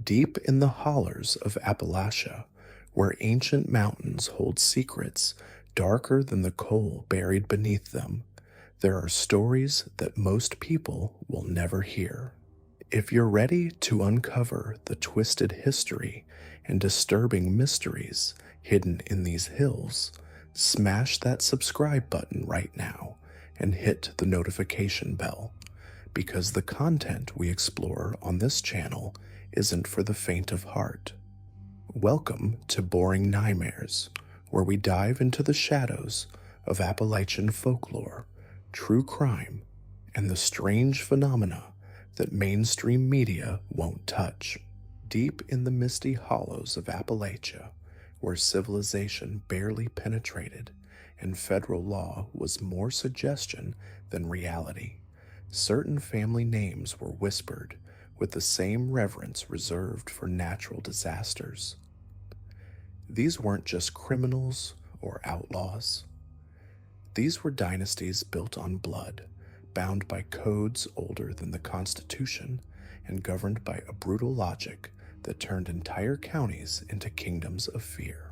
Deep in the hollers of Appalachia, where ancient mountains hold secrets darker than the coal buried beneath them, there are stories that most people will never hear. If you're ready to uncover the twisted history and disturbing mysteries hidden in these hills, smash that subscribe button right now and hit the notification bell, because the content we explore on this channel isn't for the faint of heart. Welcome to Boring Nightmares, where we dive into the shadows of Appalachian folklore, true crime, and the strange phenomena that mainstream media won't touch. Deep in the misty hollows of Appalachia, where civilization barely penetrated and federal law was more suggestion than reality, certain family names were whispered with the same reverence reserved for natural disasters. These weren't just criminals or outlaws. These were dynasties built on blood, bound by codes older than the Constitution, and governed by a brutal logic that turned entire counties into kingdoms of fear.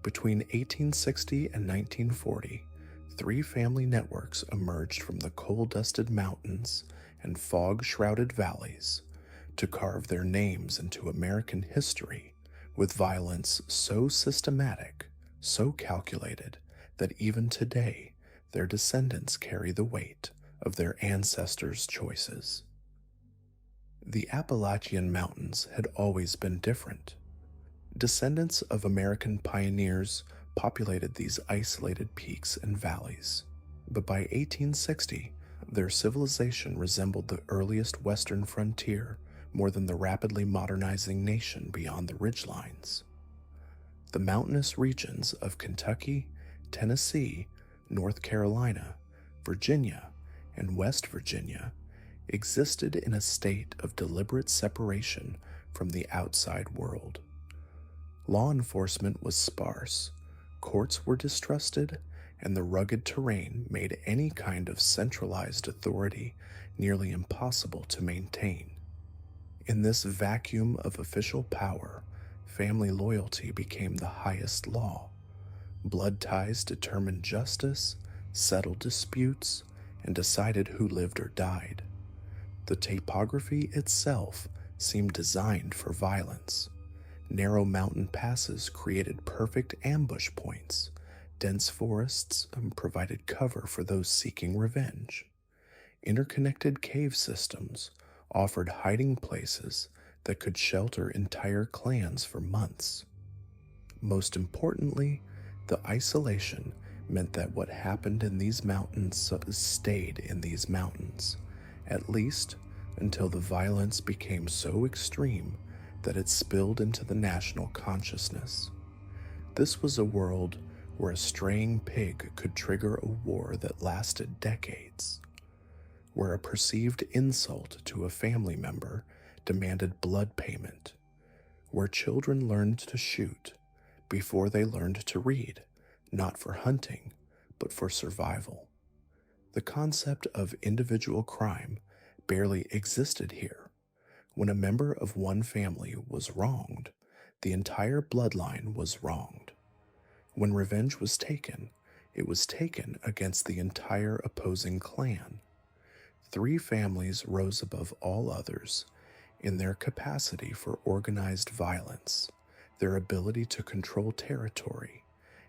Between 1860 and 1940, three family networks emerged from the coal-dusted mountains and fog-shrouded valleys to carve their names into American history with violence so systematic, so calculated, that even today their descendants carry the weight of their ancestors' choices. The Appalachian Mountains had always been different. Descendants of American pioneers populated these isolated peaks and valleys, but by 1860, their civilization resembled the earliest western frontier more than the rapidly modernizing nation beyond the ridgelines. The mountainous regions of Kentucky, Tennessee, North Carolina, Virginia, and West Virginia existed in a state of deliberate separation from the outside world. Law enforcement was sparse, courts were distrusted, and the rugged terrain made any kind of centralized authority nearly impossible to maintain. In this vacuum of official power, family loyalty became the highest law. Blood ties determined justice, settled disputes, and decided who lived or died. The topography itself seemed designed for violence. Narrow mountain passes created perfect ambush points. Dense forests provided cover for those seeking revenge. Interconnected cave systems offered hiding places that could shelter entire clans for months. Most importantly, the isolation meant that what happened in these mountains stayed in these mountains, at least until the violence became so extreme that it spilled into the national consciousness. This was a world where a straying pig could trigger a war that lasted decades, where a perceived insult to a family member demanded blood payment, where children learned to shoot before they learned to read, not for hunting, but for survival. The concept of individual crime barely existed here. When a member of one family was wronged, the entire bloodline was wronged. When revenge was taken, it was taken against the entire opposing clan. Three families rose above all others in their capacity for organized violence, their ability to control territory,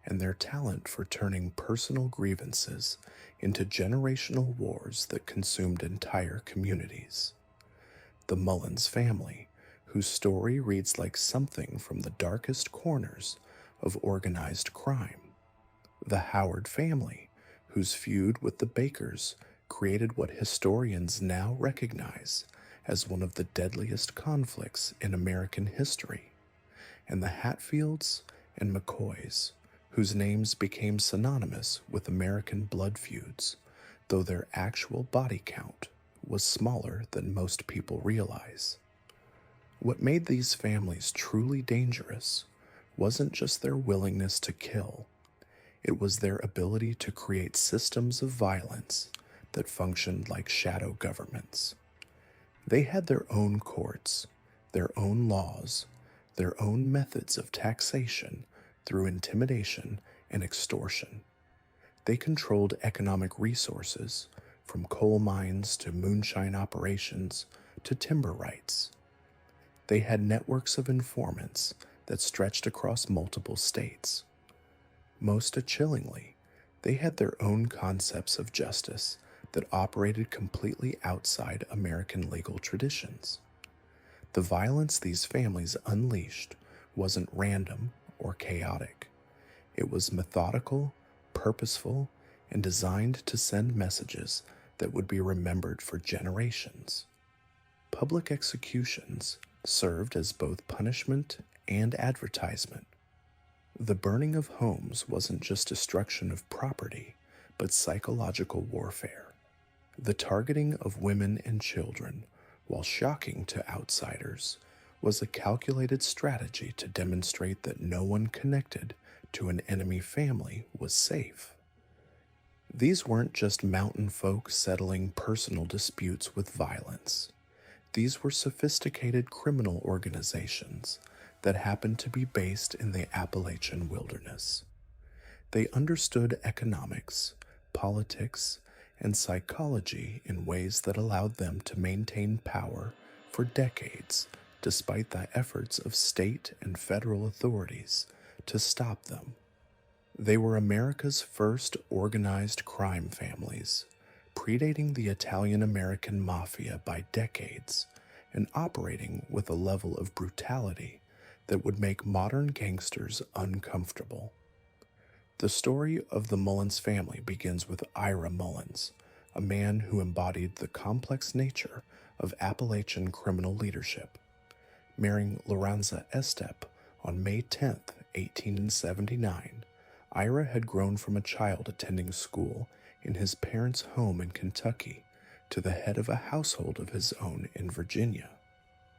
and their talent for turning personal grievances into generational wars that consumed entire communities. The Mullins family, whose story reads like something from the darkest corners of organized crime. The Howard family, whose feud with the Bakers created what historians now recognize as one of the deadliest conflicts in American history. And the Hatfields and McCoys, whose names became synonymous with American blood feuds, though their actual body count was smaller than most people realize. What made these families truly dangerous wasn't just their willingness to kill, it was their ability to create systems of violence that functioned like shadow governments. They had their own courts, their own laws, their own methods of taxation through intimidation and extortion. They controlled economic resources, from coal mines to moonshine operations to timber rights. They had networks of informants that stretched across multiple states. Most chillingly, they had their own concepts of justice that operated completely outside American legal traditions. The violence these families unleashed wasn't random or chaotic. It was methodical, purposeful, and designed to send messages that would be remembered for generations. Public executions served as both punishment and advertisement. The burning of homes wasn't just destruction of property, but psychological warfare. The targeting of women and children, while shocking to outsiders, was a calculated strategy to demonstrate that no one connected to an enemy family was safe. These weren't just mountain folk settling personal disputes with violence. These were sophisticated criminal organizations that happened to be based in the Appalachian wilderness. They understood economics, politics, and psychology in ways that allowed them to maintain power for decades, despite the efforts of state and federal authorities to stop them. They were America's first organized crime families, predating the Italian-American mafia by decades and operating with a level of brutality that would make modern gangsters uncomfortable. The story of the Mullins family begins with Ira Mullins, a man who embodied the complex nature of Appalachian criminal leadership. Marrying Lorenza Estep on May 10, 1879, Ira had grown from a child attending school in his parents' home in Kentucky to the head of a household of his own in Virginia.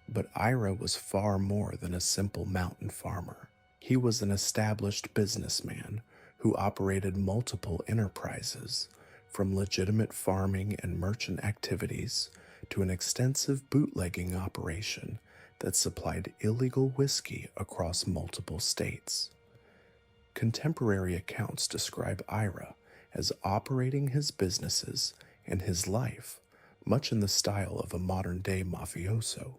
But Ira was far more than a simple mountain farmer. He was an established businessman who operated multiple enterprises, from legitimate farming and merchant activities to an extensive bootlegging operation that supplied illegal whiskey across multiple states. Contemporary accounts describe Ira as operating his businesses and his life much in the style of a modern-day mafioso,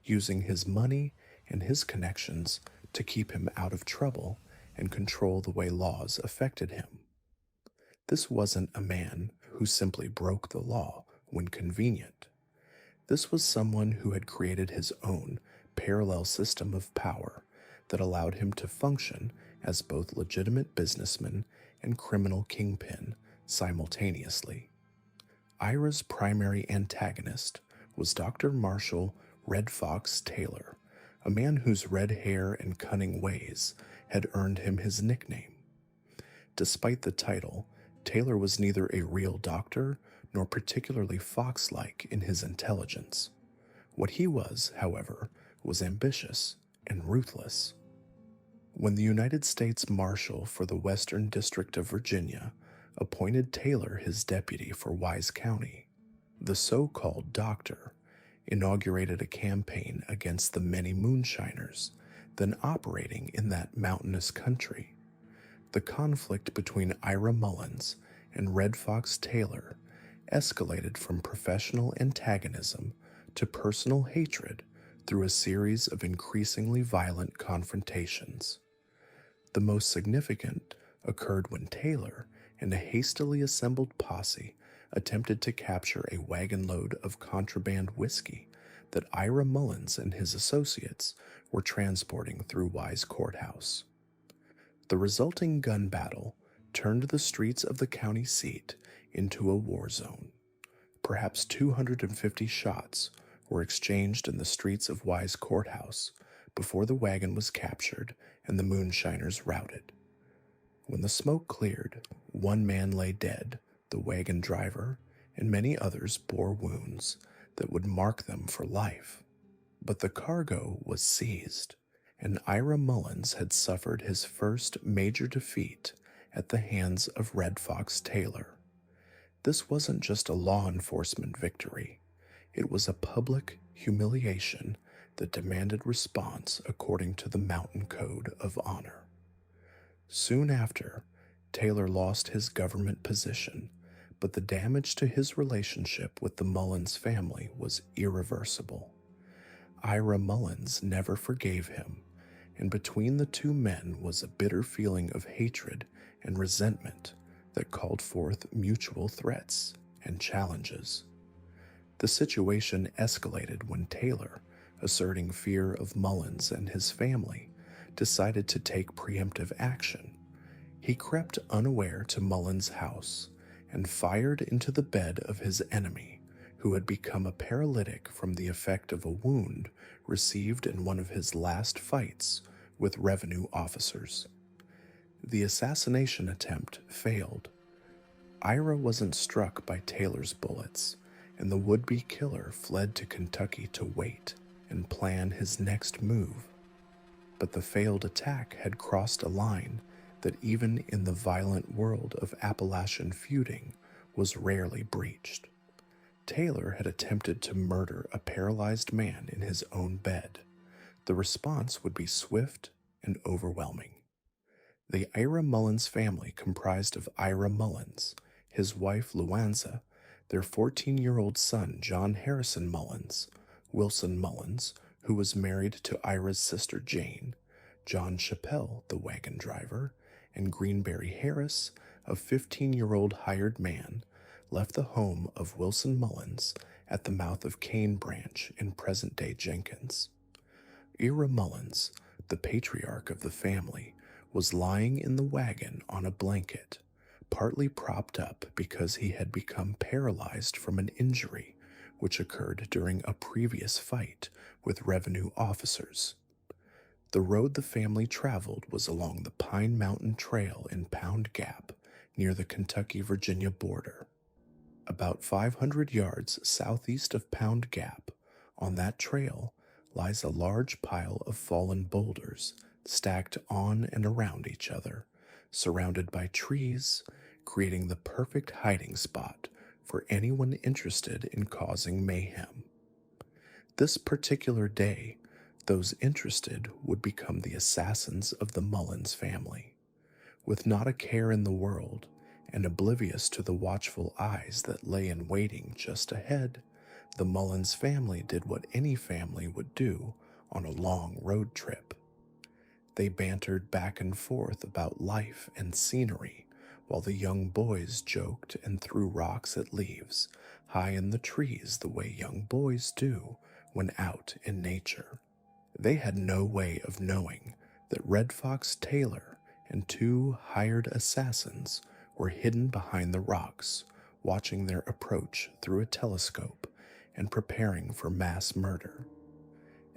using his money and his connections to keep him out of trouble and control the way laws affected him. This wasn't a man who simply broke the law when convenient. This was someone who had created his own parallel system of power that allowed him to function as both legitimate businessman and criminal kingpin simultaneously. Ira's primary antagonist was Dr. Marshall Red Fox Taylor, a man whose red hair and cunning ways had earned him his nickname. Despite the title, Taylor was neither a real doctor nor particularly fox-like in his intelligence. What he was, however, was ambitious and ruthless. When the United States Marshal for the Western District of Virginia appointed Taylor his deputy for Wise County, the so-called doctor inaugurated a campaign against the many moonshiners then operating in that mountainous country. The conflict between Ira Mullins and Red Fox Taylor escalated from professional antagonism to personal hatred through a series of increasingly violent confrontations. The most significant occurred when Taylor and a hastily assembled posse attempted to capture a wagon load of contraband whiskey that Ira Mullins and his associates were transporting through Wise Courthouse. The resulting gun battle turned the streets of the county seat into a war zone. Perhaps 250 shots were exchanged in the streets of Wise Courthouse before the wagon was captured and the moonshiners routed. When the smoke cleared, one man lay dead, the wagon driver, and many others bore wounds that would mark them for life. But the cargo was seized, and Ira Mullins had suffered his first major defeat at the hands of Red Fox Taylor. This wasn't just a law enforcement victory. It was a public humiliation that demanded response according to the mountain code of honor. Soon after, Taylor lost his government position, but the damage to his relationship with the Mullins family was irreversible. Ira Mullins never forgave him, and between the two men was a bitter feeling of hatred and resentment that called forth mutual threats and challenges. The situation escalated when Taylor, asserting fear of Mullins and his family, decided to take preemptive action. He crept unaware to Mullins' house and fired into the bed of his enemy, who had become a paralytic from the effect of a wound received in one of his last fights with revenue officers. The assassination attempt failed. Ira wasn't struck by Taylor's bullets, and the would-be killer fled to Kentucky to wait and plan his next move. But the failed attack had crossed a line that even in the violent world of Appalachian feuding was rarely breached. Taylor had attempted to murder a paralyzed man in his own bed. The response would be swift and overwhelming. The Ira Mullins family comprised of Ira Mullins, his wife Luanza, their 14-year-old son John Harrison Mullins, Wilson Mullins, who was married to Ira's sister Jane, John Chappell, the wagon driver, and Greenberry Harris, a 15-year-old hired man, left the home of Wilson Mullins at the mouth of Cane Branch in present-day Jenkins. Ira Mullins, the patriarch of the family, was lying in the wagon on a blanket, partly propped up because he had become paralyzed from an injury which occurred during a previous fight with revenue officers. The road the family traveled was along the Pine Mountain Trail in Pound Gap, near the Kentucky-Virginia border. About 500 yards southeast of Pound Gap, on that trail, lies a large pile of fallen boulders stacked on and around each other, surrounded by trees, creating the perfect hiding spot for anyone interested in causing mayhem. This particular day, those interested would become the assassins of the Mullins family. With not a care in the world, and oblivious to the watchful eyes that lay in waiting just ahead, the Mullins family did what any family would do on a long road trip. They bantered back and forth about life and scenery, while the young boys joked and threw rocks at leaves, high in the trees the way young boys do when out in nature. They had no way of knowing that Red Fox Taylor and two hired assassins were hidden behind the rocks, watching their approach through a telescope and preparing for mass murder.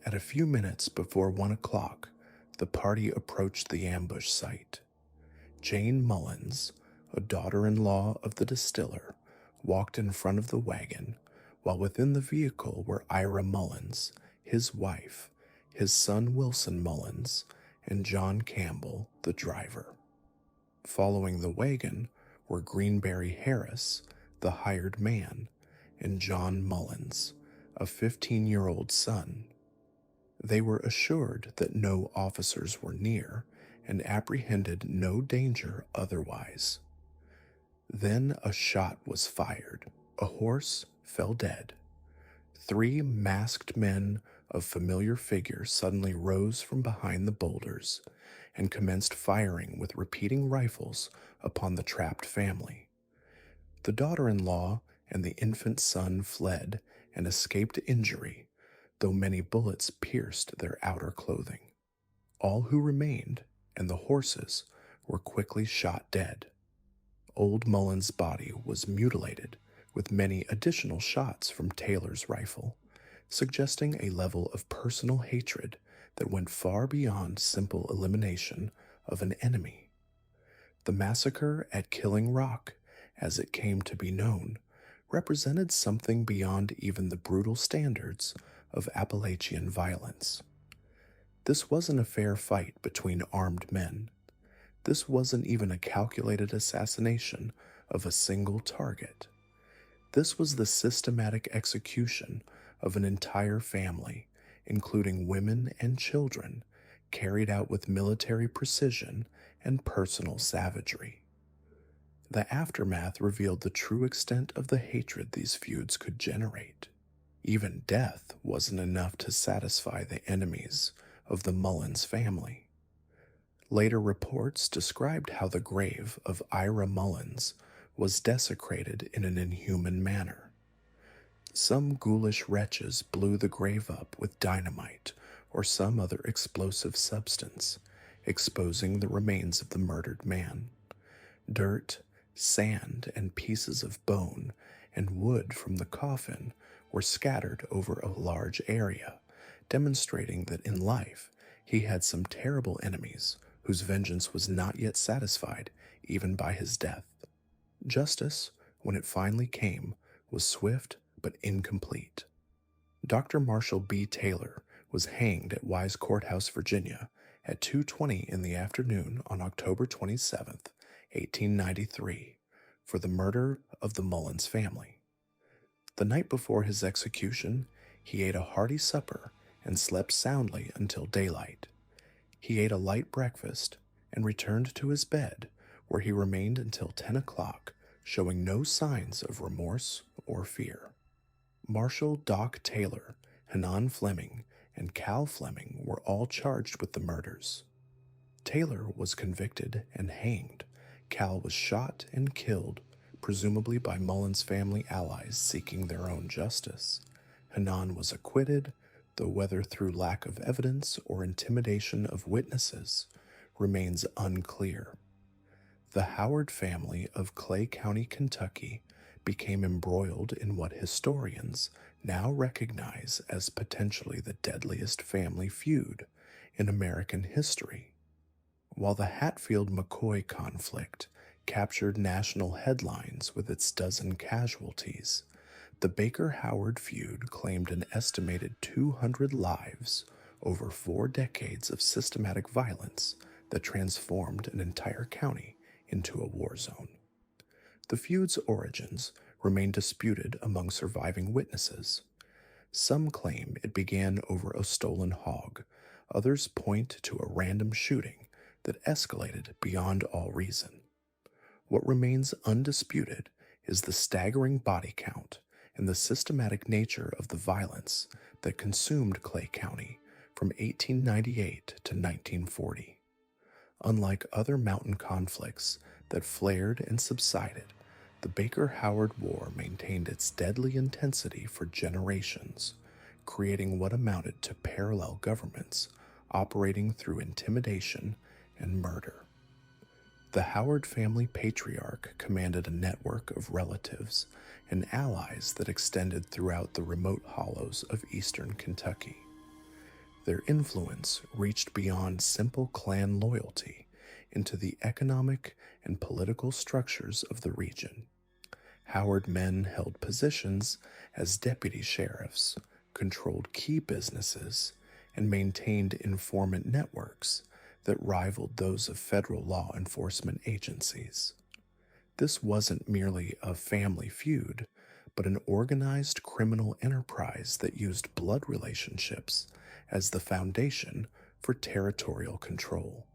At a few minutes before 1 o'clock, the party approached the ambush site. Jane Mullins, a daughter-in-law of the distiller, walked in front of the wagon, while within the vehicle were Ira Mullins, his wife, his son Wilson Mullins, and John Campbell, the driver. Following the wagon were Greenberry Harris, the hired man, and John Mullins, a 15-year-old son. They were assured that no officers were near and apprehended no danger otherwise. Then a shot was fired. A horse fell dead. 3 masked men of familiar figure suddenly rose from behind the boulders and commenced firing with repeating rifles upon the trapped family. The daughter-in-law and the infant son fled and escaped injury, though many bullets pierced their outer clothing. All who remained, and the horses, were quickly shot dead. Old Mullins' body was mutilated with many additional shots from Taylor's rifle, suggesting a level of personal hatred that went far beyond simple elimination of an enemy. The massacre at Killing Rock, as it came to be known, represented something beyond even the brutal standards of Appalachian violence. This wasn't a fair fight between armed men. This wasn't even a calculated assassination of a single target. This was the systematic execution of an entire family including women and children, carried out with military precision and personal savagery. The aftermath revealed the true extent of the hatred these feuds could generate. Even death wasn't enough to satisfy the enemies of the Mullins family. Later reports described how the grave of Ira Mullins was desecrated in an inhuman manner. Some ghoulish wretches blew the grave up with dynamite or some other explosive substance, exposing the remains of the murdered man. Dirt, sand, and pieces of bone and wood from the coffin were scattered over a large area, demonstrating that in life he had some terrible enemies whose vengeance was not yet satisfied even by his death. Justice, when it finally came, was swift but incomplete. Dr. Marshall B. Taylor was hanged at Wise Courthouse, Virginia, at 2:20 in the afternoon on October 27, 1893, for the murder of the Mullins family. The night before his execution, he ate a hearty supper and slept soundly until daylight. He ate a light breakfast and returned to his bed, where he remained until 10 o'clock, showing no signs of remorse or fear. Marshall Doc Taylor, Hanan Fleming, and Cal Fleming were all charged with the murders. Taylor was convicted and hanged. Cal was shot and killed, presumably by Mullins family allies seeking their own justice. Hanan was acquitted, though whether through lack of evidence or intimidation of witnesses remains unclear. The Howard family of Clay County, Kentucky, became embroiled in what historians now recognize as potentially the deadliest family feud in American history. While the Hatfield-McCoy conflict captured national headlines with its dozen casualties, the Baker-Howard feud claimed an estimated 200 lives over 4 decades of systematic violence that transformed an entire county into a war zone. The feud's origins remain disputed among surviving witnesses. Some claim it began over a stolen hog. Others point to a random shooting that escalated beyond all reason. What remains undisputed is the staggering body count and the systematic nature of the violence that consumed Clay County from 1898 to 1940. Unlike other mountain conflicts that flared and subsided, the Baker-Howard War maintained its deadly intensity for generations, creating what amounted to parallel governments operating through intimidation and murder. The Howard family patriarch commanded a network of relatives and allies that extended throughout the remote hollows of eastern Kentucky. Their influence reached beyond simple clan loyalty into the economic and political structures of the region. Howard men held positions as deputy sheriffs, controlled key businesses, and maintained informant networks that rivaled those of federal law enforcement agencies. This wasn't merely a family feud, but an organized criminal enterprise that used blood relationships as the foundation for territorial control.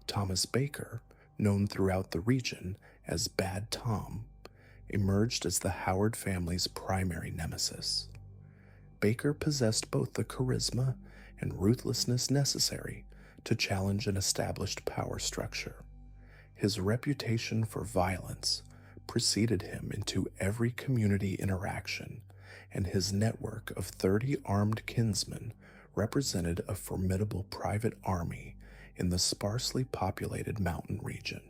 Thomas Baker, known throughout the region as Bad Tom, emerged as the Howard family's primary nemesis. Baker possessed both the charisma and ruthlessness necessary to challenge an established power structure. His reputation for violence preceded him into every community interaction, and his network of 30 armed kinsmen represented a formidable private army in the sparsely populated mountain region.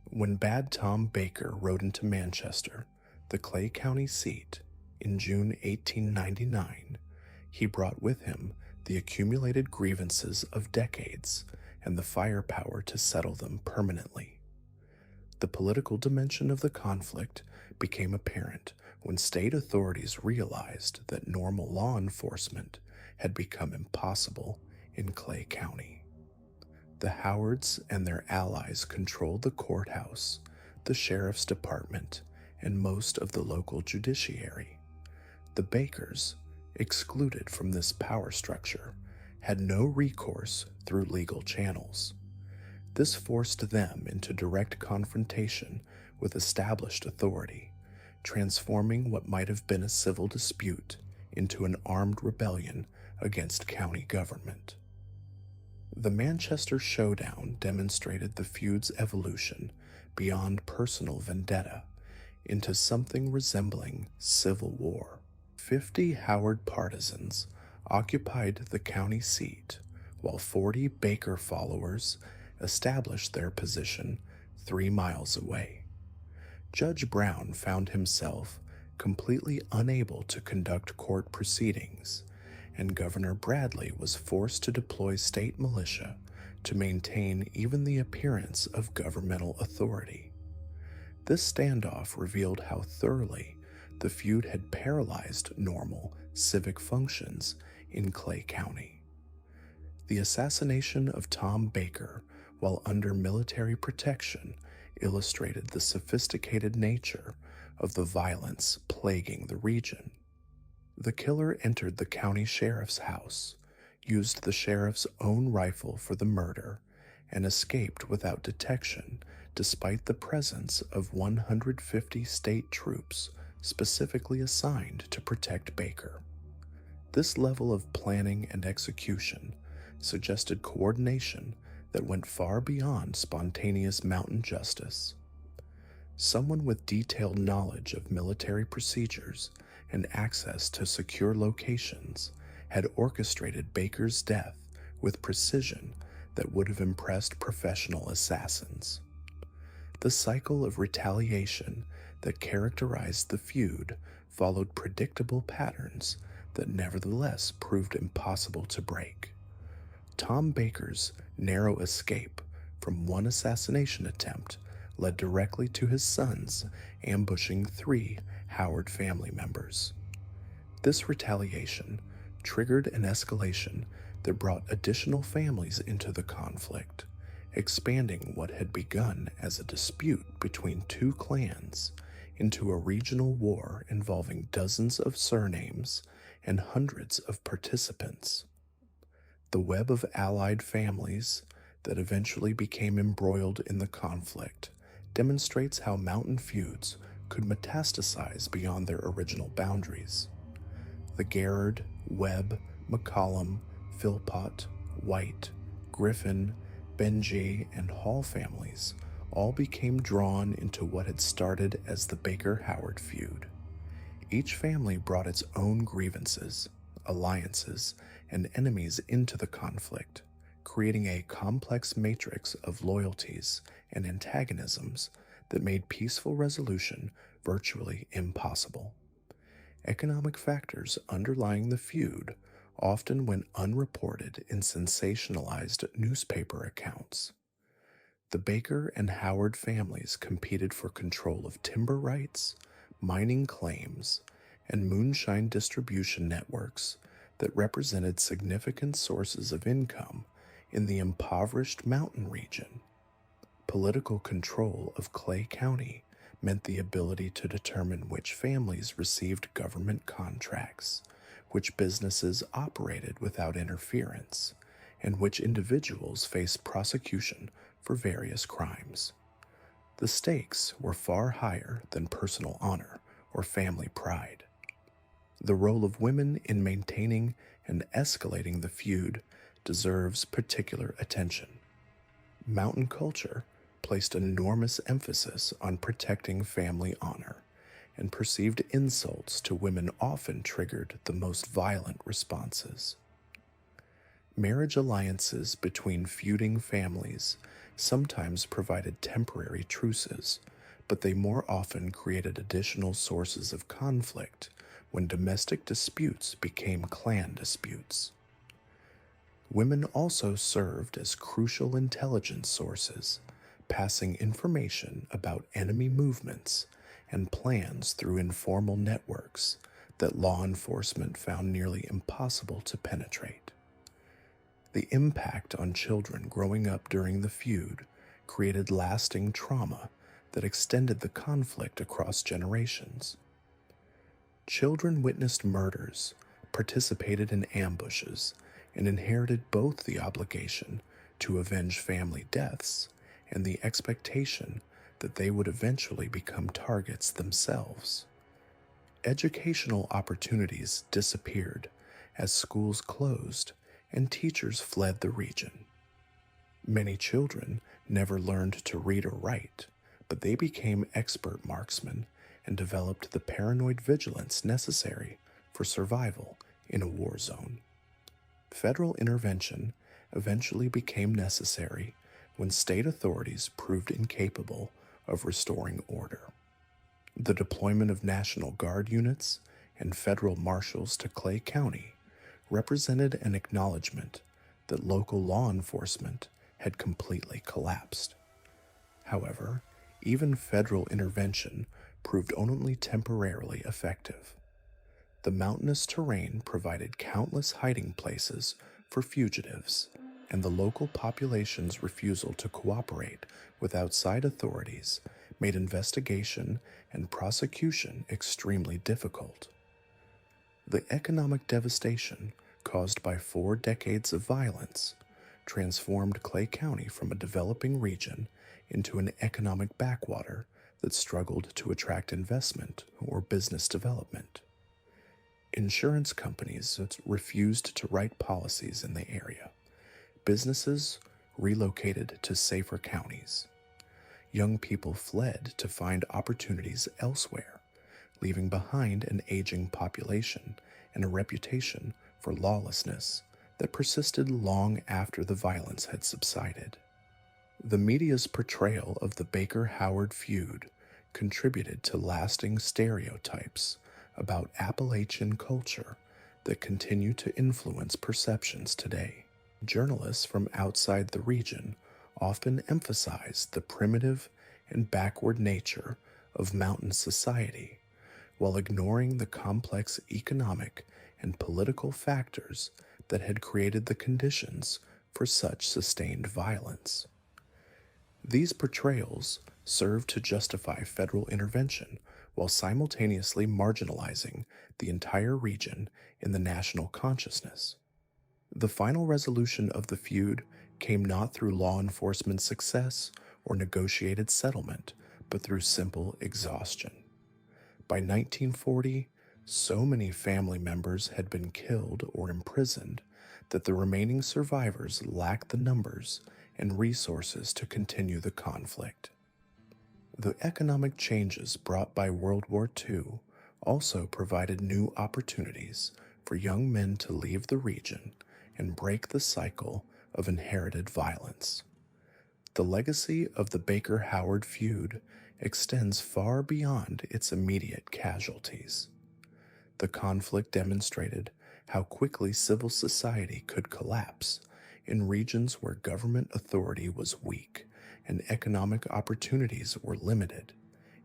When Bad Tom Baker rode into Manchester, the Clay County seat, in June 1899, he brought with him the accumulated grievances of decades and the firepower to settle them permanently. The political dimension of the conflict became apparent when state authorities realized that normal law enforcement had become impossible in Clay County. The Howards and their allies controlled the courthouse, the sheriff's department, and most of the local judiciary. The Bakers, excluded from this power structure, had no recourse through legal channels. This forced them into direct confrontation with established authority, transforming what might have been a civil dispute into an armed rebellion against county government. The Manchester Showdown demonstrated the feud's evolution beyond personal vendetta into something resembling civil war. 50 Howard partisans occupied the county seat, while 40 Baker followers established their position 3 miles away. Judge Brown found himself completely unable to conduct court proceedings, and Governor Bradley was forced to deploy state militia to maintain even the appearance of governmental authority. This standoff revealed how thoroughly the feud had paralyzed normal civic functions in Clay County. The assassination of Tom Baker while under military protection illustrated the sophisticated nature of the violence plaguing the region. The killer entered the county sheriff's house, used the sheriff's own rifle for the murder, and escaped without detection despite the presence of 150 state troops specifically assigned to protect Baker. This level of planning and execution suggested coordination that went far beyond spontaneous mountain justice. Someone with detailed knowledge of military procedures and access to secure locations had orchestrated Baker's death with precision that would have impressed professional assassins. The cycle of retaliation that characterized the feud followed predictable patterns that nevertheless proved impossible to break. Tom Baker's narrow escape from one assassination attempt led directly to his sons ambushing 3 Howard family members. This retaliation triggered an escalation that brought additional families into the conflict, expanding what had begun as a dispute between 2 clans into a regional war involving dozens of surnames and hundreds of participants. The web of allied families that eventually became embroiled in the conflict demonstrates how mountain feuds could metastasize beyond their original boundaries. The Garrard, Webb, McCollum, Philpott, White, Griffin, Benjy, and Hall families all became drawn into what had started as the Baker-Howard feud. Each family brought its own grievances, alliances, and enemies into the conflict, creating a complex matrix of loyalties and antagonisms that made peaceful resolution virtually impossible. Economic factors underlying the feud often went unreported in sensationalized newspaper accounts. The Baker and Howard families competed for control of timber rights, mining claims, and moonshine distribution networks that represented significant sources of income in the impoverished mountain region. Political control of Clay County meant the ability to determine which families received government contracts, which businesses operated without interference, and which individuals faced prosecution for various crimes. The stakes were far higher than personal honor or family pride. The role of women in maintaining and escalating the feud deserves particular attention. Mountain culture placed enormous emphasis on protecting family honor, and perceived insults to women often triggered the most violent responses. Marriage alliances between feuding families sometimes provided temporary truces, but they more often created additional sources of conflict when domestic disputes became clan disputes. Women also served as crucial intelligence sources, passing information about enemy movements and plans through informal networks that law enforcement found nearly impossible to penetrate. The impact on children growing up during the feud created lasting trauma that extended the conflict across generations. Children witnessed murders participated in ambushes, and inherited both the obligation to avenge family deaths and the expectation that they would eventually become targets themselves. Educational opportunities disappeared as schools closed and teachers fled the region. Many children never learned to read or write, but they became expert marksmen and developed the paranoid vigilance necessary for survival in a war zone. Federal intervention eventually became necessary when state authorities proved incapable of restoring order. The deployment of National Guard units and federal marshals to Clay County represented an acknowledgement that local law enforcement had completely collapsed. However, even federal intervention proved only temporarily effective. The mountainous terrain provided countless hiding places for fugitives, and the local population's refusal to cooperate with outside authorities made investigation and prosecution extremely difficult. The economic devastation caused by 4 decades of violence transformed Clay County from a developing region into an economic backwater that struggled to attract investment or business development. Insurance companies refused to write policies in the area. Businesses relocated to safer counties. Young people fled to find opportunities elsewhere, leaving behind an aging population and a reputation for lawlessness that persisted long after the violence had subsided. The media's portrayal of the Baker-Howard feud contributed to lasting stereotypes about Appalachian culture that continue to influence perceptions today. Journalists from outside the region often emphasize the primitive and backward nature of mountain society, while ignoring the complex economic and political factors that had created the conditions for such sustained violence. These portrayals serve to justify federal intervention while simultaneously marginalizing the entire region in the national consciousness. The final resolution of the feud came not through law enforcement success or negotiated settlement, but through simple exhaustion. By 1940, so many family members had been killed or imprisoned that the remaining survivors lacked the numbers and resources to continue the conflict. The economic changes brought by World War II also provided new opportunities for young men to leave the region and break the cycle of inherited violence. The legacy of the Baker-Howard feud extends far beyond its immediate casualties. The conflict demonstrated how quickly civil society could collapse in regions where government authority was weak and economic opportunities were limited.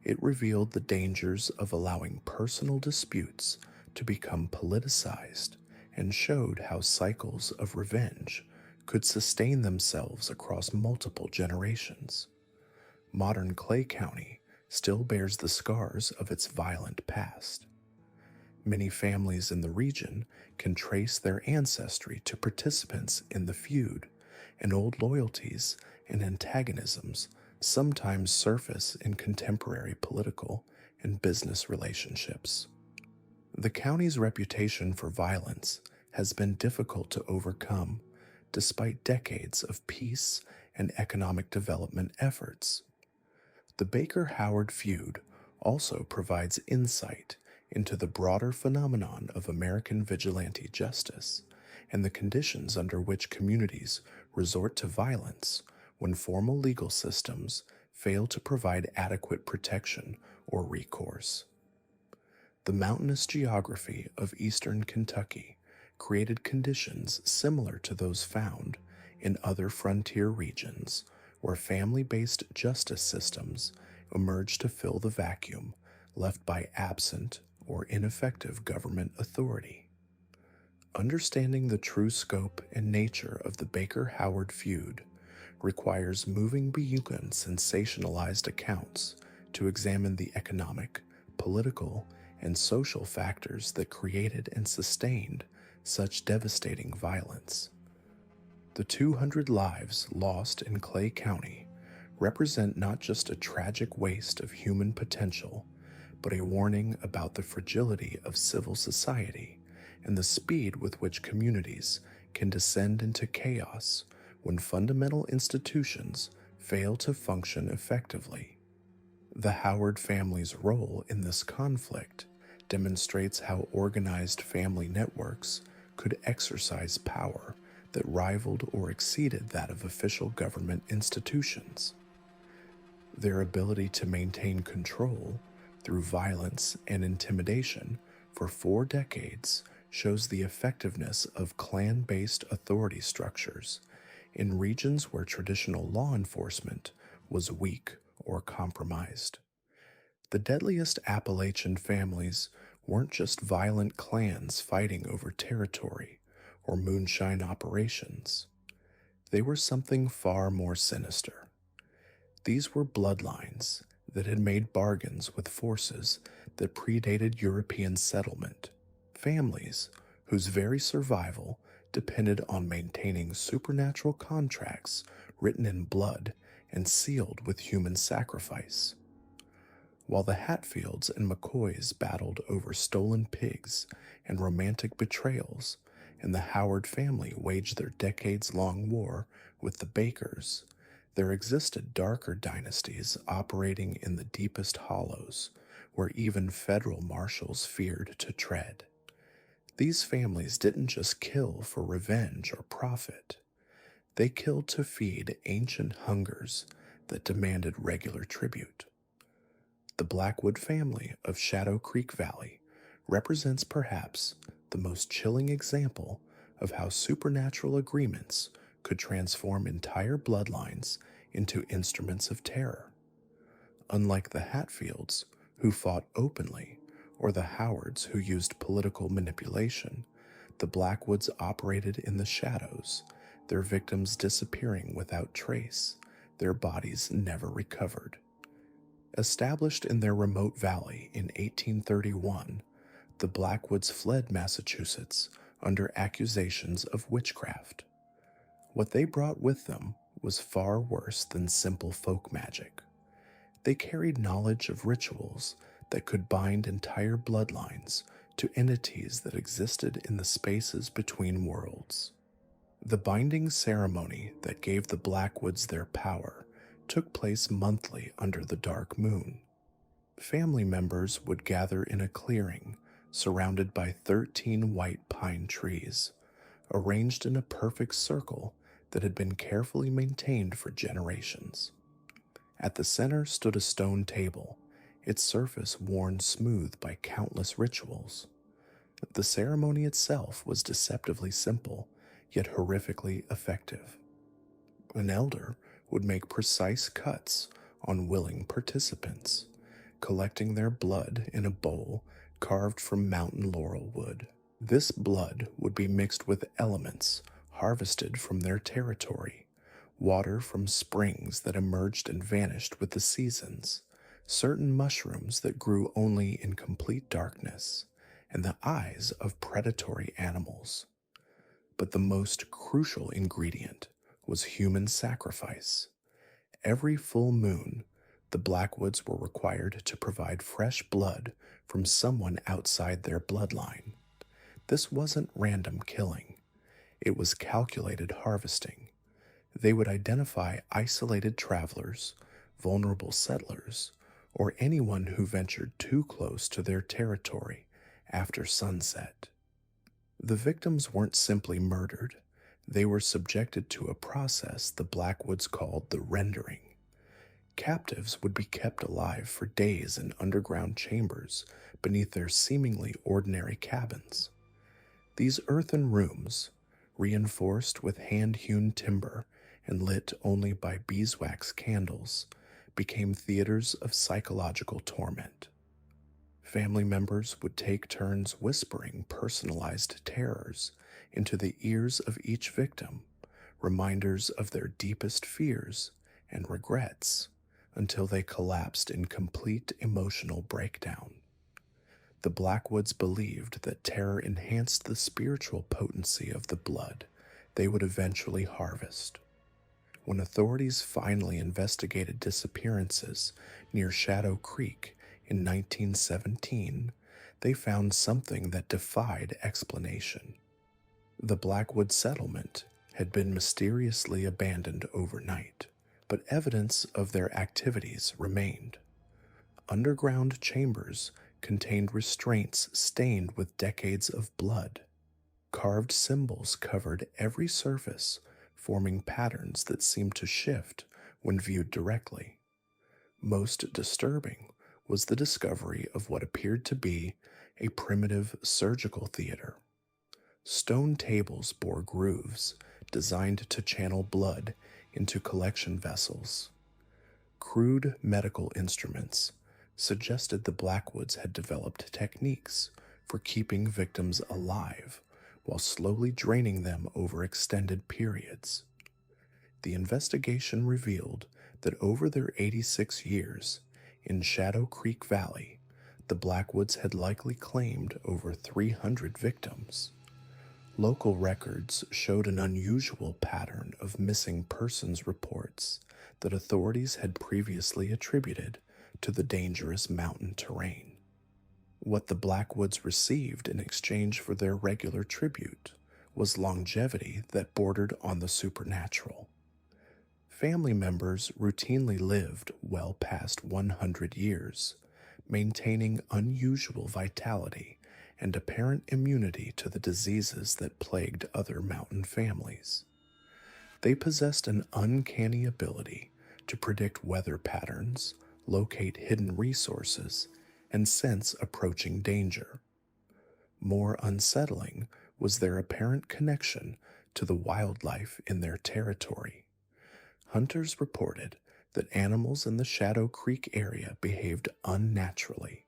It revealed the dangers of allowing personal disputes to become politicized and showed how cycles of revenge could sustain themselves across multiple generations. Modern Clay County still bears the scars of its violent past. Many families in the region can trace their ancestry to participants in the feud, and old loyalties and antagonisms sometimes surface in contemporary political and business relationships. The county's reputation for violence has been difficult to overcome despite decades of peace and economic development efforts. The Baker-Howard feud also provides insight into the broader phenomenon of American vigilante justice and the conditions under which communities resort to violence when formal legal systems fail to provide adequate protection or recourse. The mountainous geography of eastern Kentucky created conditions similar to those found in other frontier regions where family-based justice systems emerged to fill the vacuum left by absent or ineffective government authority. Understanding the true scope and nature of the Baker-Howard feud requires moving beyond sensationalized accounts to examine the economic, political, and social factors that created and sustained such devastating violence. The 200 lives lost in Clay County represent not just a tragic waste of human potential, but a warning about the fragility of civil society and the speed with which communities can descend into chaos when fundamental institutions fail to function effectively. The Howard family's role in this conflict demonstrates how organized family networks could exercise power that rivaled or exceeded that of official government institutions. Their ability to maintain control through violence and intimidation for 4 decades shows the effectiveness of clan-based authority structures in regions where traditional law enforcement was weak or compromised. The Deadliest Appalachian families weren't just violent clans fighting over territory or moonshine operations. They were something far more sinister. These were bloodlines that had made bargains with forces that predated European settlement, families whose very survival depended on maintaining supernatural contracts written in blood and sealed with human sacrifice. While the Hatfields and McCoys battled over stolen pigs and romantic betrayals, and the Howard family waged their decades-long war with the Bakers, there existed darker dynasties operating in the deepest hollows, where even federal marshals feared to tread. These families didn't just kill for revenge or profit. They killed to feed ancient hungers that demanded regular tribute. The Blackwood family of Shadow Creek Valley represents perhaps the most chilling example of how supernatural agreements could transform entire bloodlines into instruments of terror. Unlike the Hatfields, who fought openly, or the Howards, who used political manipulation, the Blackwoods operated in the shadows, their victims disappearing without trace, their bodies never recovered. Established in their remote valley in 1831, the Blackwoods fled Massachusetts under accusations of witchcraft. What they brought with them was far worse than simple folk magic. They carried knowledge of rituals that could bind entire bloodlines to entities that existed in the spaces between worlds. The binding ceremony that gave the Blackwoods their power took place monthly under the dark moon. Family members would gather in a clearing surrounded by 13 white pine trees, arranged in a perfect circle that had been carefully maintained for generations. At the center stood a stone table, its surface worn smooth by countless rituals. The ceremony itself was deceptively simple, yet horrifically effective. An elder would make precise cuts on willing participants, collecting their blood in a bowl carved from mountain laurel wood. This blood would be mixed with elements harvested from their territory, water from springs that emerged and vanished with the seasons, certain mushrooms that grew only in complete darkness, and the eyes of predatory animals. But the most crucial ingredient was human sacrifice. Every full moon, the Blackwoods were required to provide fresh blood from someone outside their bloodline. This wasn't random killing. It was calculated harvesting. They would identify isolated travelers, vulnerable settlers, or anyone who ventured too close to their territory after sunset. The victims weren't simply murdered. They were subjected to a process the Blackwoods called the rendering. Captives would be kept alive for days in underground chambers beneath their seemingly ordinary cabins. These earthen rooms, reinforced with hand-hewn timber and lit only by beeswax candles, became theaters of psychological torment. Family members would take turns whispering personalized terrors into the ears of each victim, reminders of their deepest fears and regrets, until they collapsed in complete emotional breakdown. The Blackwoods believed that terror enhanced the spiritual potency of the blood they would eventually harvest. When authorities finally investigated disappearances near Shadow Creek in 1917, they found something that defied explanation. The Blackwood settlement had been mysteriously abandoned overnight, but evidence of their activities remained. Underground chambers contained restraints stained with decades of blood. Carved symbols covered every surface, forming patterns that seemed to shift when viewed directly. Most disturbing was the discovery of what appeared to be a primitive surgical theater. Stone tables bore grooves designed to channel blood into collection vessels. Crude medical instruments suggested the Blackwoods had developed techniques for keeping victims alive while slowly draining them over extended periods. The investigation revealed that over their 86 years in Shadow Creek Valley, the Blackwoods had likely claimed over 300 victims. Local records showed an unusual pattern of missing persons reports that authorities had previously attributed to the dangerous mountain terrain. What the Blackwoods received in exchange for their regular tribute was longevity that bordered on the supernatural. Family members routinely lived well past 100 years, maintaining unusual vitality and apparent immunity to the diseases that plagued other mountain families. They possessed an uncanny ability to predict weather patterns, locate hidden resources, and sense approaching danger. More unsettling was their apparent connection to the wildlife in their territory. Hunters reported that animals in the Shadow Creek area behaved unnaturally,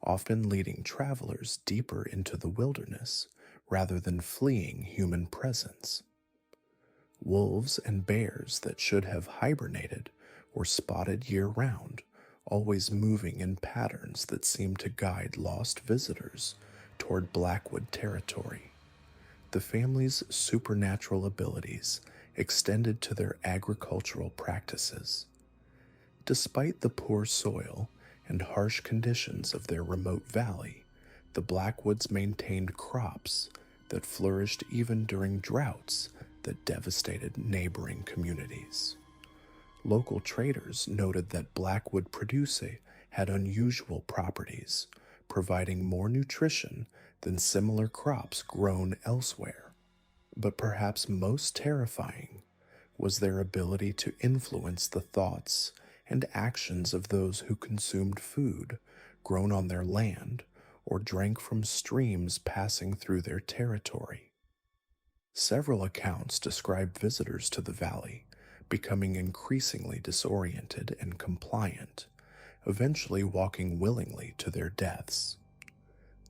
often leading travelers deeper into the wilderness rather than fleeing human presence. Wolves and bears that should have hibernated were spotted year-round, always moving in patterns that seemed to guide lost visitors toward Blackwood territory. The family's supernatural abilities extended to their agricultural practices. Despite the poor soil and harsh conditions of their remote valley, the Blackwoods maintained crops that flourished even during droughts that devastated neighboring communities. Local traders noted that Blackwood produce had unusual properties, providing more nutrition than similar crops grown elsewhere. But perhaps most terrifying was their ability to influence the thoughts and actions of those who consumed food grown on their land or drank from streams passing through their territory. Several accounts describe visitors to the valley becoming increasingly disoriented and compliant, eventually walking willingly to their deaths.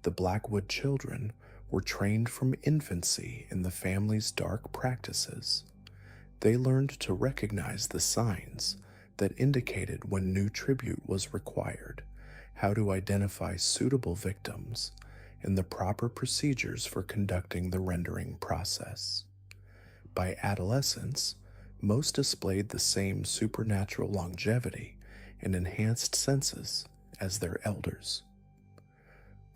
The Blackwood children were trained from infancy in the family's dark practices. They learned to recognize the signs that indicated when new tribute was required, how to identify suitable victims, and the proper procedures for conducting the rendering process. By adolescence, most displayed the same supernatural longevity and enhanced senses as their elders.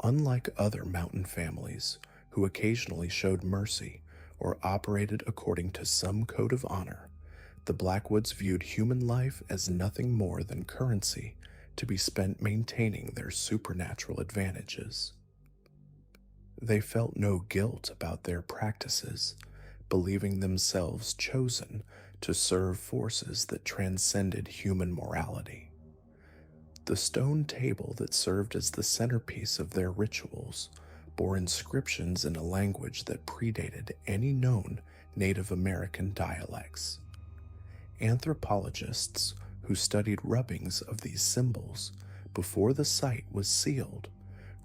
Unlike other mountain families who occasionally showed mercy or operated according to some code of honor, the Blackwoods viewed human life as nothing more than currency to be spent maintaining their supernatural advantages. They felt no guilt about their practices, believing themselves chosen to serve forces that transcended human morality. The stone table that served as the centerpiece of their rituals bore inscriptions in a language that predated any known Native American dialects. Anthropologists who studied rubbings of these symbols before the site was sealed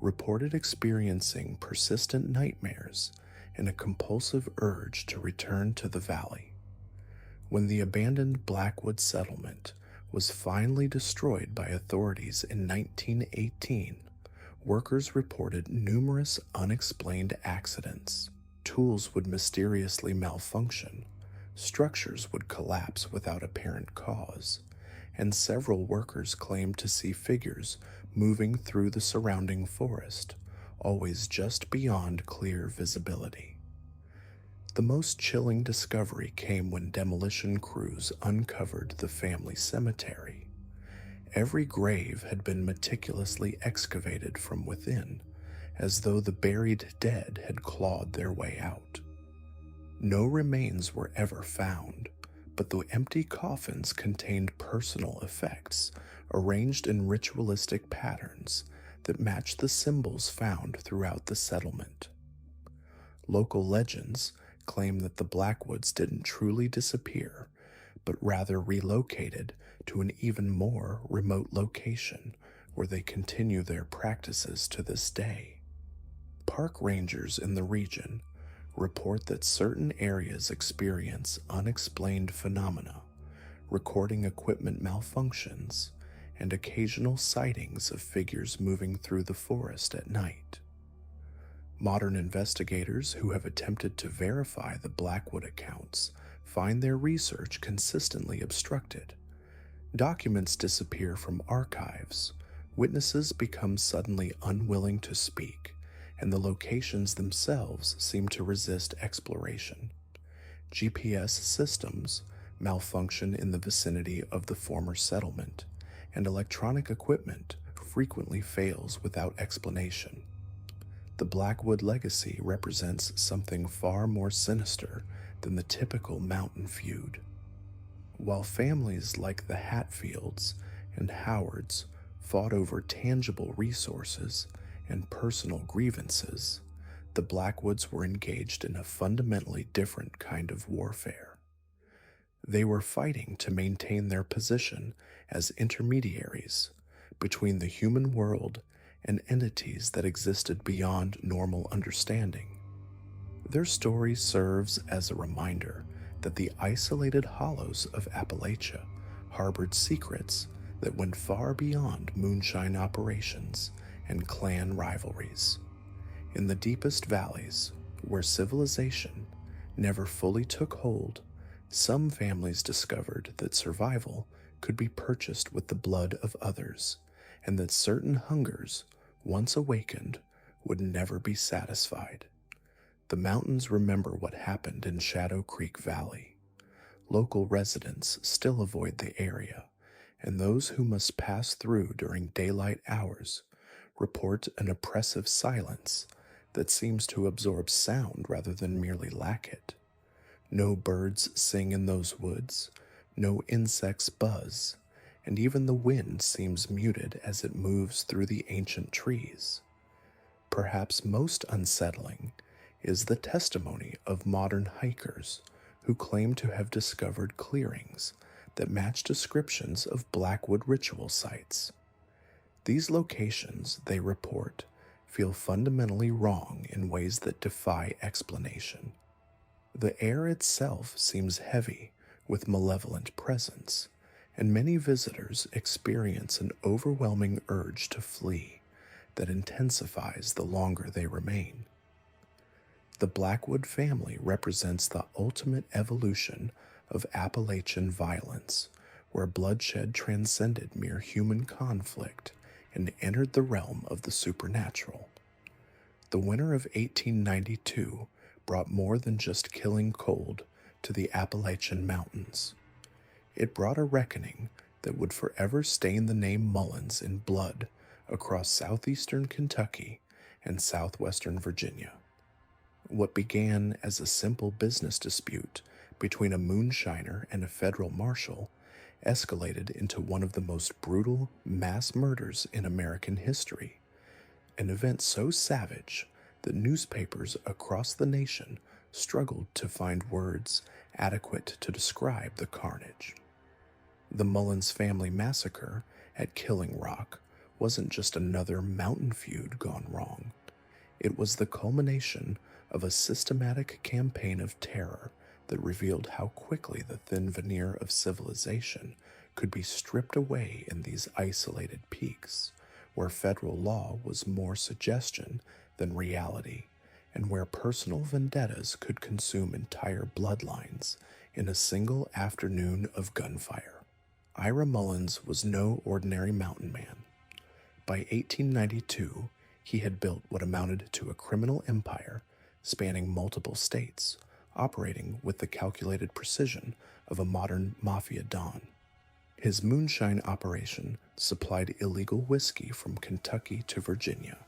reported experiencing persistent nightmares and a compulsive urge to return to the valley. When the abandoned Blackwood settlement was finally destroyed by authorities in 1918, Workers reported numerous unexplained accidents. Tools would mysteriously malfunction, structures would collapse without apparent cause, and several workers claimed to see figures moving through the surrounding forest, always just beyond clear visibility. The most chilling discovery came when demolition crews uncovered the family cemetery. Every grave had been meticulously excavated from within, as though the buried dead had clawed their way out. No remains were ever found, but the empty coffins contained personal effects arranged in ritualistic patterns that matched the symbols found throughout the settlement. Local legends claim that the Blackwoods didn't truly disappear, but rather relocated to an even more remote location where they continue their practices to this day. Park rangers in the region report that certain areas experience unexplained phenomena, recording equipment malfunctions, and occasional sightings of figures moving through the forest at night. Modern investigators who have attempted to verify the Blackwood accounts find their research consistently obstructed. Documents disappear from archives, witnesses become suddenly unwilling to speak, and the locations themselves seem to resist exploration. GPS systems malfunction in the vicinity of the former settlement, and electronic equipment frequently fails without explanation. The Blackwood legacy represents something far more sinister than the typical mountain feud. While families like the Hatfields and Howards fought over tangible resources and personal grievances, the Blackwoods were engaged in a fundamentally different kind of warfare. They were fighting to maintain their position as intermediaries between the human world and entities that existed beyond normal understanding. Their story serves as a reminder that the isolated hollows of Appalachia harbored secrets that went far beyond moonshine operations and clan rivalries. In the deepest valleys, where civilization never fully took hold, some families discovered that survival could be purchased with the blood of others, and that certain hungers, once awakened, would never be satisfied. The mountains remember what happened in Shadow Creek Valley. Local residents still avoid the area, and those who must pass through during daylight hours report an oppressive silence that seems to absorb sound rather than merely lack it. No birds sing in those woods, no insects buzz, and even the wind seems muted as it moves through the ancient trees. Perhaps most unsettling is the testimony of modern hikers who claim to have discovered clearings that match descriptions of Blackwood ritual sites. These locations, they report, feel fundamentally wrong in ways that defy explanation. The air itself seems heavy with malevolent presence, and many visitors experience an overwhelming urge to flee that intensifies the longer they remain. The Blackwood family represents the ultimate evolution of Appalachian violence, where bloodshed transcended mere human conflict and entered the realm of the supernatural. The winter of 1892 brought more than just killing cold to the Appalachian Mountains. It brought a reckoning that would forever stain the name Mullins in blood across southeastern Kentucky and southwestern Virginia. What began as a simple business dispute between a moonshiner and a federal marshal escalated into one of the most brutal mass murders in American history, an event so savage that newspapers across the nation struggled to find words adequate to describe the carnage. The Mullins family massacre at Killing Rock wasn't just another mountain feud gone wrong. It was the culmination of a systematic campaign of terror that revealed how quickly the thin veneer of civilization could be stripped away in these isolated peaks, where federal law was more suggestion than reality, and where personal vendettas could consume entire bloodlines in a single afternoon of gunfire. Ira Mullins was no ordinary mountain man. By 1892, he had built what amounted to a criminal empire spanning multiple states, operating with the calculated precision of a modern mafia don. His moonshine operation supplied illegal whiskey from Kentucky to Virginia.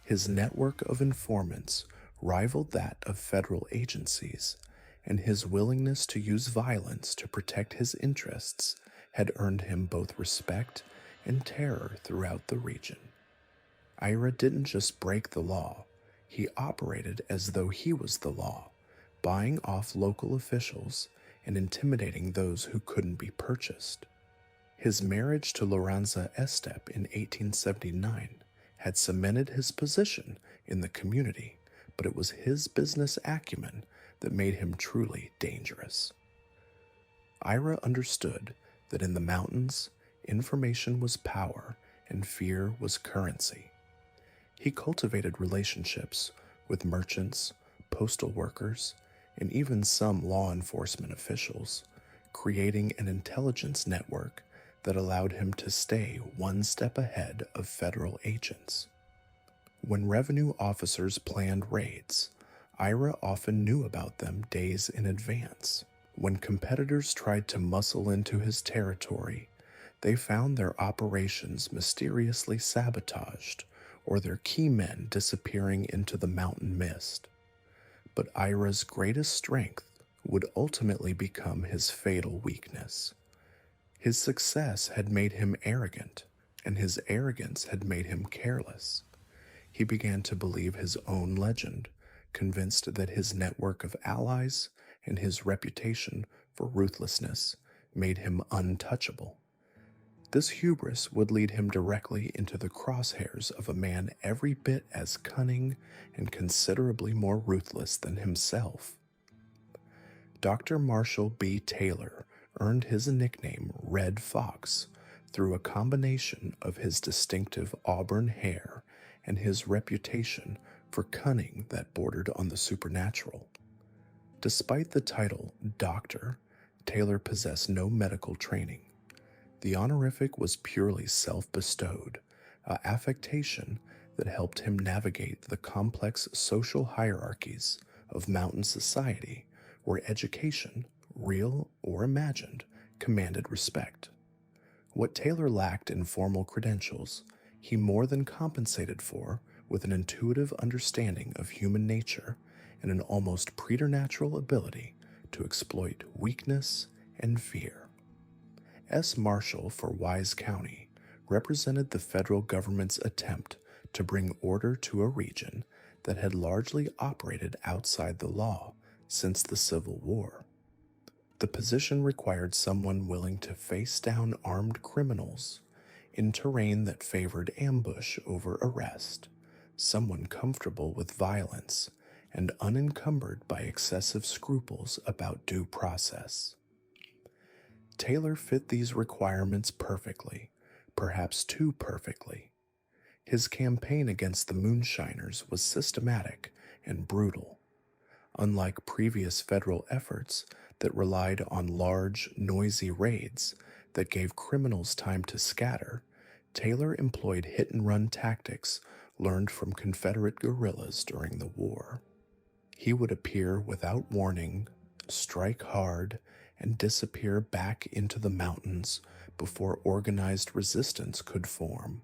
His network of informants rivaled that of federal agencies, and his willingness to use violence to protect his interests had earned him both respect and terror throughout the region. Ira didn't just break the law, he operated as though he was the law, buying off local officials and intimidating those who couldn't be purchased. His marriage to Lorenza Estep in 1879 had cemented his position in the community, but it was his business acumen that made him truly dangerous. Ira understood that in the mountains, information was power and fear was currency. He cultivated relationships with merchants, postal workers, and even some law enforcement officials, creating an intelligence network that allowed him to stay one step ahead of federal agents. When revenue officers planned raids, Ira often knew about them days in advance. When competitors tried to muscle into his territory, they found their operations mysteriously sabotaged or their key men disappearing into the mountain mist. But Ira's greatest strength would ultimately become his fatal weakness. His success had made him arrogant, and his arrogance had made him careless. He began to believe his own legend, convinced that his network of allies and his reputation for ruthlessness made him untouchable. This hubris would lead him directly into the crosshairs of a man every bit as cunning and considerably more ruthless than himself. Dr. Marshall B. Taylor earned his nickname Red Fox through a combination of his distinctive auburn hair and his reputation for cunning that bordered on the supernatural. Despite the title Doctor, Taylor possessed no medical training. The honorific was purely self-bestowed, an affectation that helped him navigate the complex social hierarchies of mountain society, where education, real or imagined, commanded respect. What Taylor lacked in formal credentials, he more than compensated for with an intuitive understanding of human nature and an almost preternatural ability to exploit weakness and fear. S. Marshall for Wise County represented the federal government's attempt to bring order to a region that had largely operated outside the law since the Civil War. The position required someone willing to face down armed criminals in terrain that favored ambush over arrest, someone comfortable with violence and unencumbered by excessive scruples about due process. Taylor fit these requirements perfectly, perhaps too perfectly. His campaign against the moonshiners was systematic and brutal. Unlike previous federal efforts that relied on large, noisy raids that gave criminals time to scatter, Taylor employed hit-and-run tactics learned from Confederate guerrillas during the war. He would appear without warning, strike hard, and disappear back into the mountains before organized resistance could form.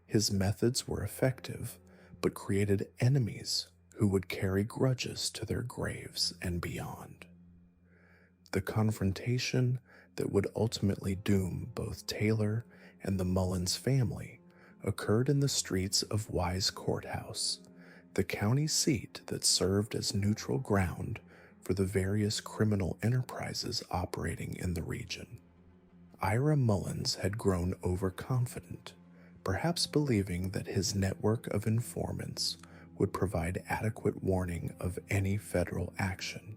His methods were effective, but created enemies who would carry grudges to their graves and beyond. The confrontation that would ultimately doom both Taylor and the Mullins family occurred in the streets of Wise Courthouse, the county seat that served as neutral ground for the various criminal enterprises operating in the region. Ira Mullins had grown overconfident, perhaps believing that his network of informants would provide adequate warning of any federal action.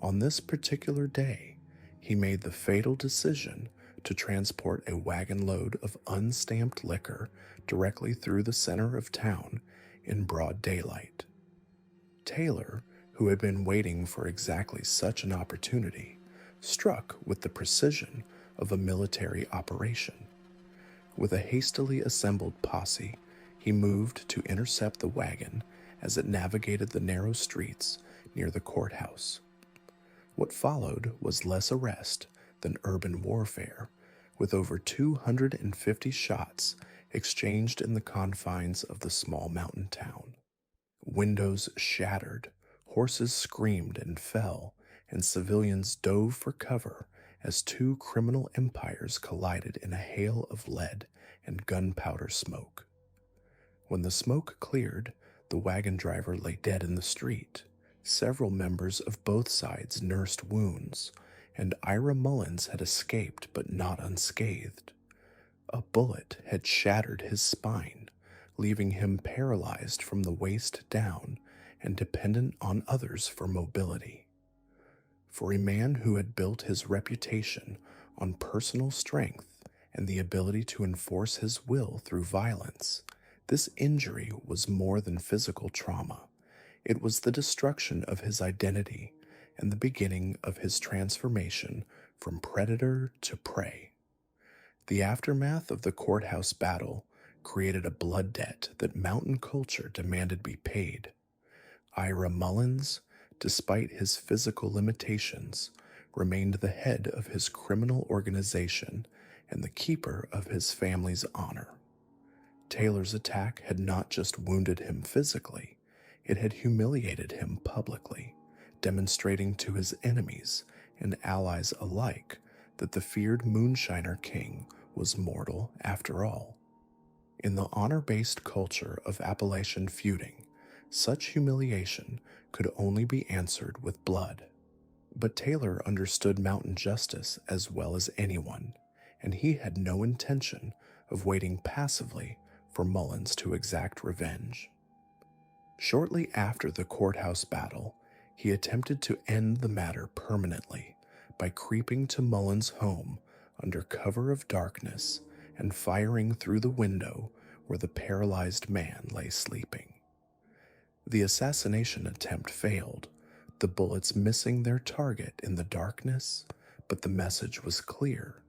On this particular day, he made the fatal decision to transport a wagon load of unstamped liquor directly through the center of town in broad daylight. Taylor, who had been waiting for exactly such an opportunity, struck with the precision of a military operation. With a hastily assembled posse, he moved to intercept the wagon as it navigated the narrow streets near the courthouse. What followed was less arrest than urban warfare, with over 250 shots exchanged in the confines of the small mountain town. Windows shattered, horses screamed and fell, and civilians dove for cover as two criminal empires collided in a hail of lead and gunpowder smoke. When the smoke cleared, the wagon driver lay dead in the street. Several members of both sides nursed wounds, and Ira Mullins had escaped but not unscathed. A bullet had shattered his spine, leaving him paralyzed from the waist down and dependent on others for mobility. For a man who had built his reputation on personal strength and the ability to enforce his will through violence, this injury was more than physical trauma. It was the destruction of his identity and the beginning of his transformation from predator to prey. The aftermath of the courthouse battle created a blood debt that mountain culture demanded be paid. Ira Mullins, despite his physical limitations, remained the head of his criminal organization and the keeper of his family's honor. Taylor's attack had not just wounded him physically, it had humiliated him publicly, demonstrating to his enemies and allies alike that the feared moonshiner king was mortal after all. In the honor-based culture of Appalachian feuding, such humiliation could only be answered with blood. But Taylor understood mountain justice as well as anyone, and he had no intention of waiting passively for Mullins to exact revenge. Shortly after the courthouse battle, he attempted to end the matter permanently by creeping to Mullins' home under cover of darkness and firing through the window where the paralyzed man lay sleeping. The assassination attempt failed, the bullets missing their target in the darkness, but the message was clear.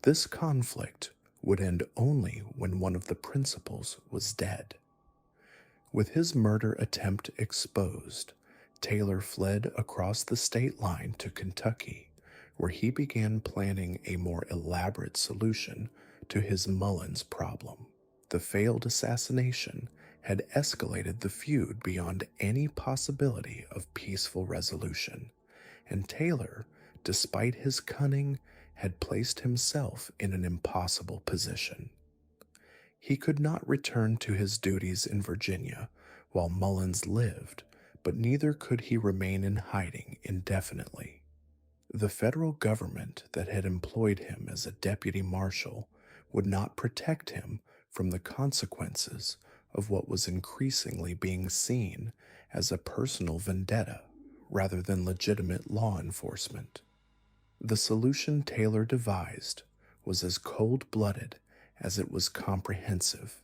This conflict would end only when one of the principals was dead. With his murder attempt exposed, Taylor fled across the state line to Kentucky, where he began planning a more elaborate solution to his Mullins problem. The failed assassination had escalated the feud beyond any possibility of peaceful resolution, and Taylor, despite his cunning, had placed himself in an impossible position. He could not return to his duties in Virginia while Mullins lived, but neither could he remain in hiding indefinitely. The federal government that had employed him as a deputy marshal would not protect him from the consequences of what was increasingly being seen as a personal vendetta rather than legitimate law enforcement. The solution Taylor devised was as cold-blooded as it was comprehensive.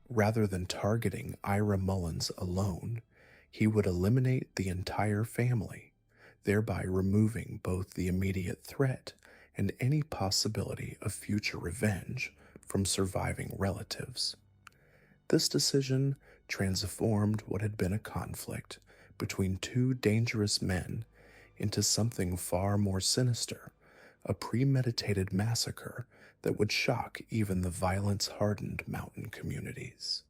Rather than targeting Ira Mullins alone, he would eliminate the entire family, thereby removing both the immediate threat and any possibility of future revenge from surviving relatives. This decision transformed what had been a conflict between two dangerous men into something far more sinister, a premeditated massacre that would shock even the violence-hardened mountain communities.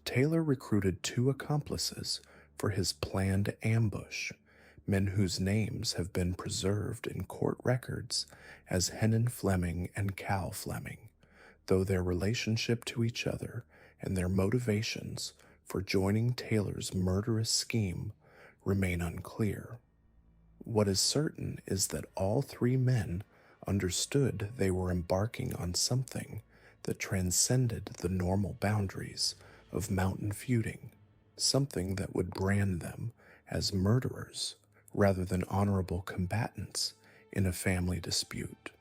Taylor recruited two accomplices for his planned ambush, men whose names have been preserved in court records as Hennon Fleming and Cal Fleming, though their relationship to each other and their motivations for joining Taylor's murderous scheme remain unclear. What is certain is that all three men understood they were embarking on something that transcended the normal boundaries of mountain feuding, something that would brand them as murderers rather than honorable combatants in a family dispute.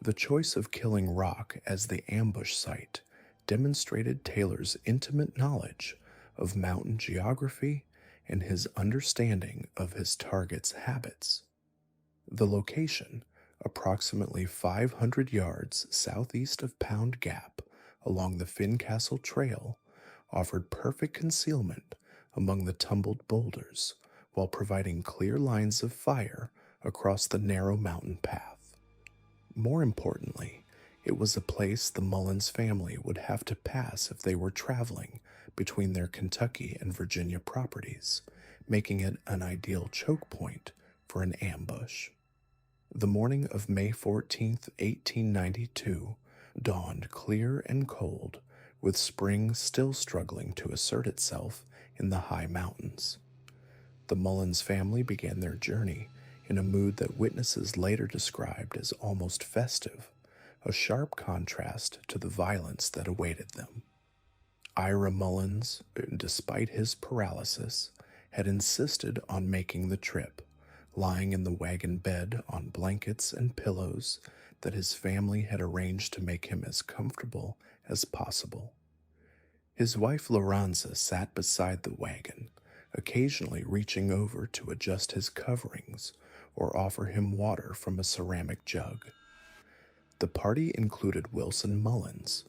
The choice of Killing Rock as the ambush site demonstrated Taylor's intimate knowledge of mountain geography and his understanding of his target's habits. The location, approximately 500 yards southeast of Pound Gap along the Fincastle Trail, offered perfect concealment among the tumbled boulders while providing clear lines of fire across the narrow mountain path. More importantly, it was a place the Mullins family would have to pass if they were traveling between their Kentucky and Virginia properties, making it an ideal choke point for an ambush. The morning of May 14th, 1892, dawned clear and cold, with spring still struggling to assert itself in the high mountains. The Mullins family began their journey in a mood that witnesses later described as almost festive, a sharp contrast to the violence that awaited them. Ira Mullins, despite his paralysis, had insisted on making the trip, lying in the wagon bed on blankets and pillows that his family had arranged to make him as comfortable as possible. His wife Lorenza sat beside the wagon, occasionally reaching over to adjust his coverings or offer him water from a ceramic jug. The party included Wilson Mullins,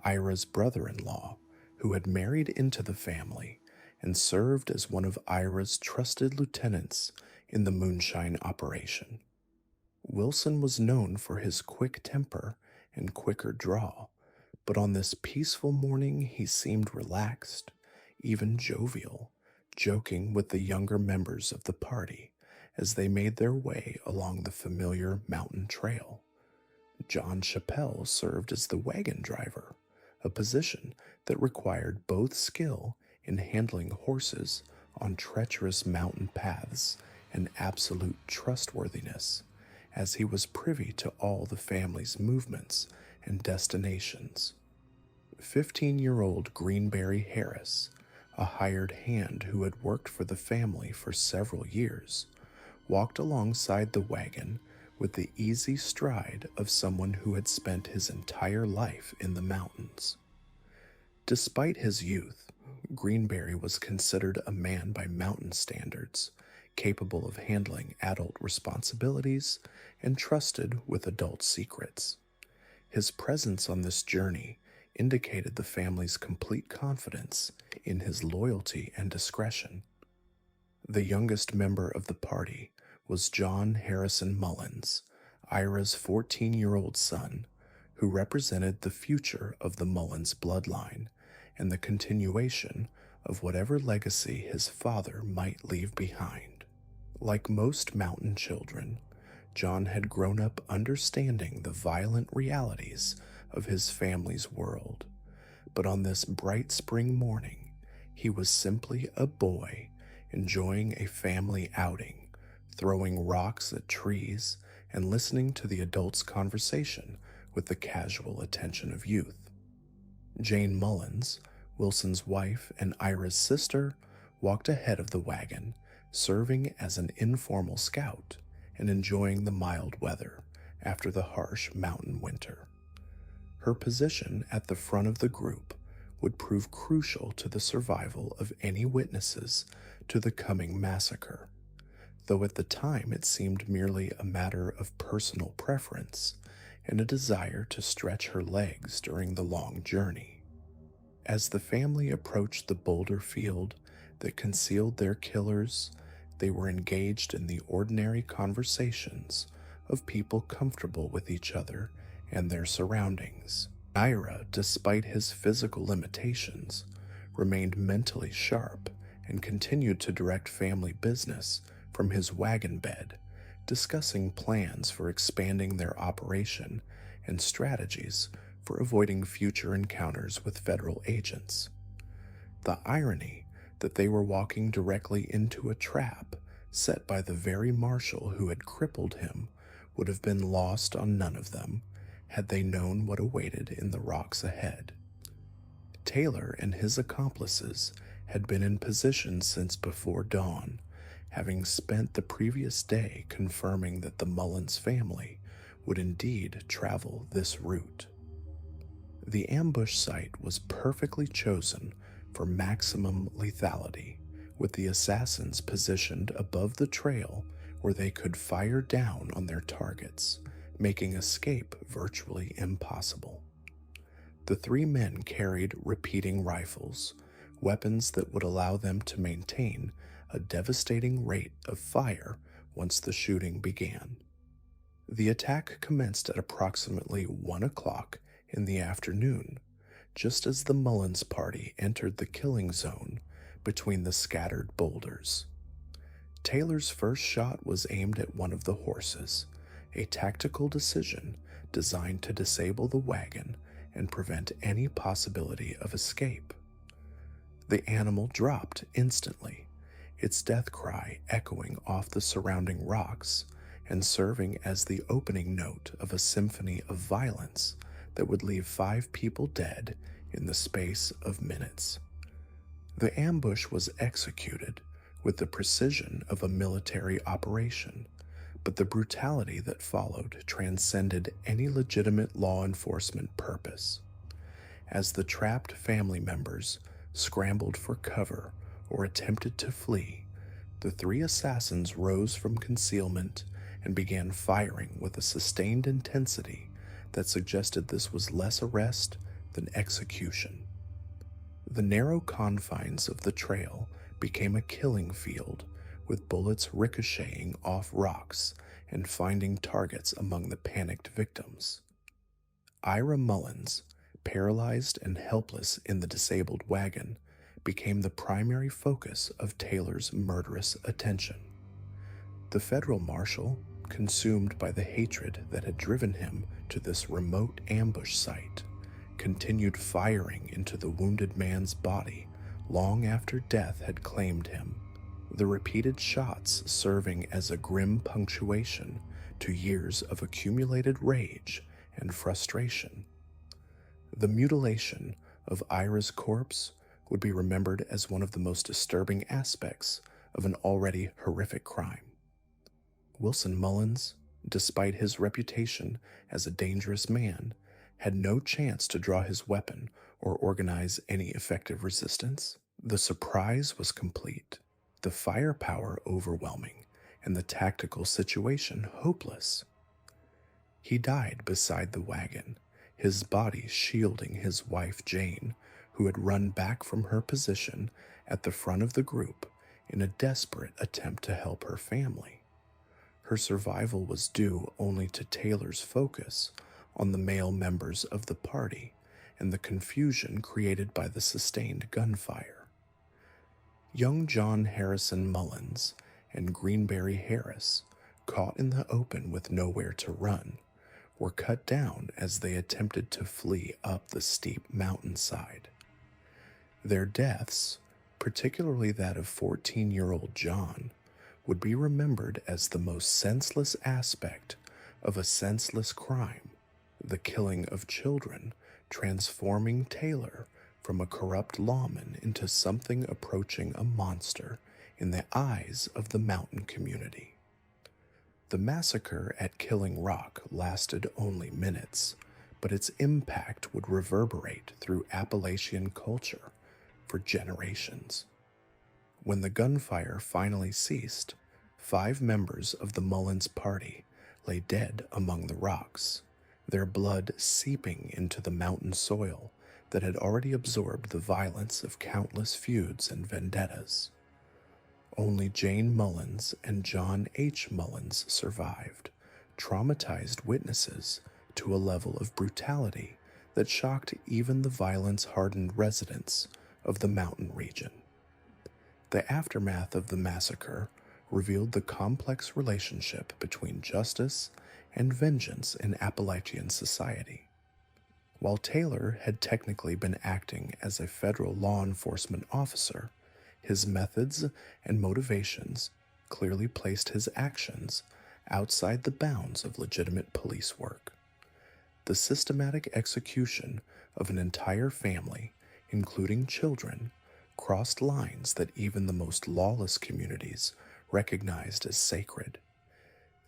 Ira's brother-in-law, who had married into the family and served as one of Ira's trusted lieutenants in the moonshine operation. Wilson was known for his quick temper and quicker draw, but on this peaceful morning he seemed relaxed, even jovial, joking with the younger members of the party as they made their way along the familiar mountain trail. John Chappell served as the wagon driver, a position that required both skill in handling horses on treacherous mountain paths and absolute trustworthiness, as he was privy to all the family's movements and destinations. 15-year-old Greenberry Harris, a hired hand who had worked for the family for several years, walked alongside the wagon with the easy stride of someone who had spent his entire life in the mountains. Despite his youth, Greenberry was considered a man by mountain standards, capable of handling adult responsibilities and trusted with adult secrets. His presence on this journey indicated the family's complete confidence in his loyalty and discretion. The youngest member of the party was John Harrison Mullins, Ira's 14-year-old son, who represented the future of the Mullins bloodline and the continuation of whatever legacy his father might leave behind. Like most mountain children, John had grown up understanding the violent realities of his family's world, but on this bright spring morning, he was simply a boy enjoying a family outing, throwing rocks at trees and listening to the adults' conversation with the casual attention of youth. Jane Mullins, Wilson's wife and Ira's sister, walked ahead of the wagon, serving as an informal scout and enjoying the mild weather after the harsh mountain winter. Her position at the front of the group would prove crucial to the survival of any witnesses to the coming massacre, though at the time it seemed merely a matter of personal preference and a desire to stretch her legs during the long journey. As the family approached the boulder field that concealed their killers, they were engaged in the ordinary conversations of people comfortable with each other and their surroundings. Ira, despite his physical limitations, remained mentally sharp and continued to direct family business from his wagon bed, discussing plans for expanding their operation and strategies for avoiding future encounters with federal agents. The irony that they were walking directly into a trap set by the very marshal who had crippled him would have been lost on none of them had they known what awaited in the rocks ahead. Taylor and his accomplices had been in position since before dawn, having spent the previous day confirming that the Mullins family would indeed travel this route. The ambush site was perfectly chosen for maximum lethality, with the assassins positioned above the trail where they could fire down on their targets, making escape virtually impossible. The three men carried repeating rifles, weapons that would allow them to maintain a devastating rate of fire once the shooting began. The attack commenced at approximately 1 o'clock in the afternoon, just as the Mullins party entered the killing zone between the scattered boulders. Taylor's first shot was aimed at one of the horses, a tactical decision designed to disable the wagon and prevent any possibility of escape. The animal dropped instantly, its death cry echoing off the surrounding rocks and serving as the opening note of a symphony of violence that would leave 5 people dead in the space of minutes. The ambush was executed with the precision of a military operation, but the brutality that followed transcended any legitimate law enforcement purpose. As the trapped family members scrambled for cover or attempted to flee, the 3 assassins rose from concealment and began firing with a sustained intensity that suggested this was less arrest than execution. The narrow confines of the trail became a killing field, with bullets ricocheting off rocks and finding targets among the panicked victims. Ira Mullins, paralyzed and helpless in the disabled wagon, became the primary focus of Taylor's murderous attention. The federal marshal, consumed by the hatred that had driven him to this remote ambush site, continued firing into the wounded man's body long after death had claimed him, the repeated shots serving as a grim punctuation to years of accumulated rage and frustration. The mutilation of Ira's corpse would be remembered as one of the most disturbing aspects of an already horrific crime. Wilson Mullins, despite his reputation as a dangerous man, had no chance to draw his weapon or organize any effective resistance. The surprise was complete, the firepower overwhelming, and the tactical situation hopeless. He died beside the wagon, his body shielding his wife Jane, who had run back from her position at the front of the group in a desperate attempt to help her family. Her survival was due only to Taylor's focus on the male members of the party and the confusion created by the sustained gunfire. Young John Harrison Mullins and Greenberry Harris, caught in the open with nowhere to run, were cut down as they attempted to flee up the steep mountainside. Their deaths, particularly that of 14-year-old John, would be remembered as the most senseless aspect of a senseless crime, the killing of children, transforming Taylor from a corrupt lawman into something approaching a monster in the eyes of the mountain community. The massacre at Killing Rock lasted only minutes, but its impact would reverberate through Appalachian culture for generations. When the gunfire finally ceased, 5 members of the Mullins party lay dead among the rocks, their blood seeping into the mountain soil that had already absorbed the violence of countless feuds and vendettas. Only Jane Mullins and John H. Mullins survived, traumatized witnesses to a level of brutality that shocked even the violence-hardened residents of the mountain region. The aftermath of the massacre revealed the complex relationship between justice and vengeance in Appalachian society. While Taylor had technically been acting as a federal law enforcement officer, his methods and motivations clearly placed his actions outside the bounds of legitimate police work. The systematic execution of an entire family, including children, crossed lines that even the most lawless communities recognized as sacred.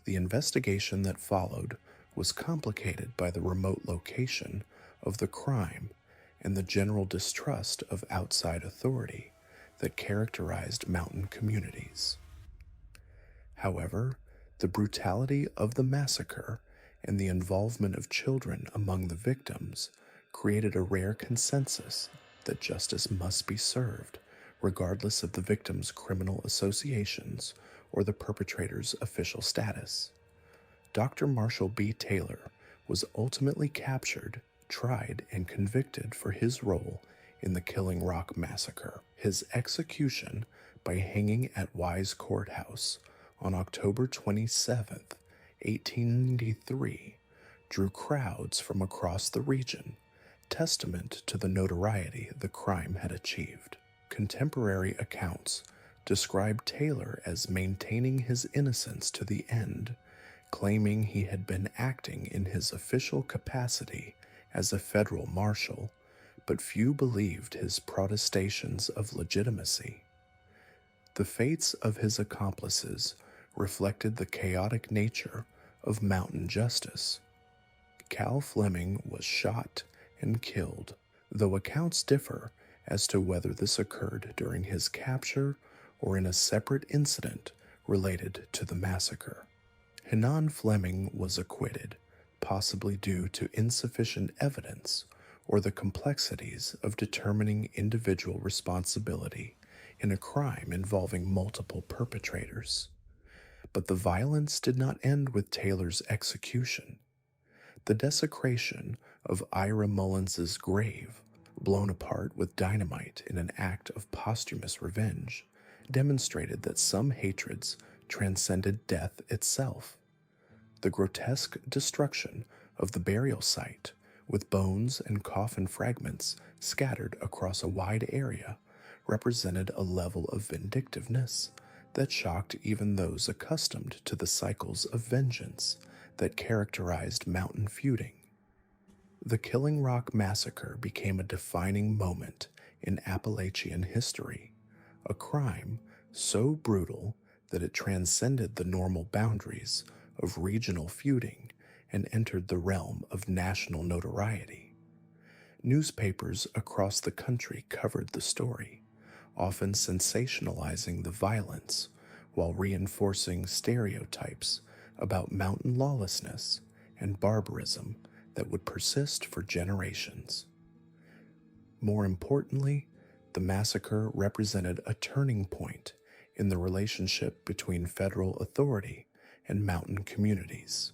The investigation that followed was complicated by the remote location of the crime and the general distrust of outside authority that characterized mountain communities. However, the brutality of the massacre and the involvement of children among the victims created a rare consensus that justice must be served, regardless of the victim's criminal associations or the perpetrator's official status. Dr. Marshall B. Taylor was ultimately captured, tried, and convicted for his role in the Killing Rock Massacre. His execution by hanging at Wise Courthouse on October 27, 1893, drew crowds from across the region, testament to the notoriety the crime had achieved. Contemporary accounts describe Taylor as maintaining his innocence to the end, claiming he had been acting in his official capacity as a federal marshal, but few believed his protestations of legitimacy. The fates of his accomplices reflected the chaotic nature of mountain justice. Cal Fleming was shot and killed, though accounts differ as to whether this occurred during his capture or in a separate incident related to the massacre. Henan Fleming was acquitted, possibly due to insufficient evidence or the complexities of determining individual responsibility in a crime involving multiple perpetrators. But the violence did not end with Taylor's execution. The desecration of Ira Mullins's grave, blown apart with dynamite in an act of posthumous revenge, demonstrated that some hatreds transcended death itself. The grotesque destruction of the burial site, with bones and coffin fragments scattered across a wide area, represented a level of vindictiveness that shocked even those accustomed to the cycles of vengeance that characterized mountain feuding. The Killing Rock Massacre became a defining moment in Appalachian history, a crime so brutal that it transcended the normal boundaries of regional feuding and entered the realm of national notoriety. Newspapers across the country covered the story, often sensationalizing the violence while reinforcing stereotypes about mountain lawlessness and barbarism that would persist for generations. More importantly, the massacre represented a turning point in the relationship between federal authority and mountain communities.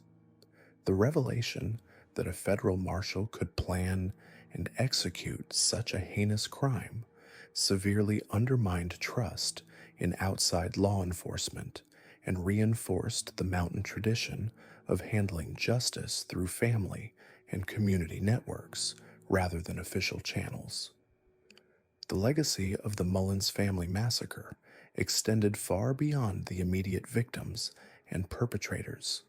The revelation that a federal marshal could plan and execute such a heinous crime severely undermined trust in outside law enforcement and reinforced the mountain tradition of handling justice through family and community networks rather than official channels. The legacy of the Mullins family massacre extended far beyond the immediate victims and perpetrators.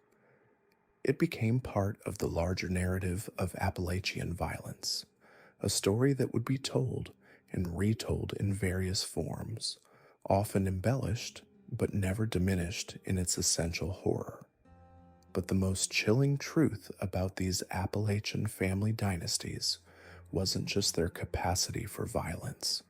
It became part of the larger narrative of Appalachian violence, a story that would be told and retold in various forms, often embellished but never diminished in its essential horror. But the most chilling truth about these Appalachian family dynasties wasn't just their capacity for violence.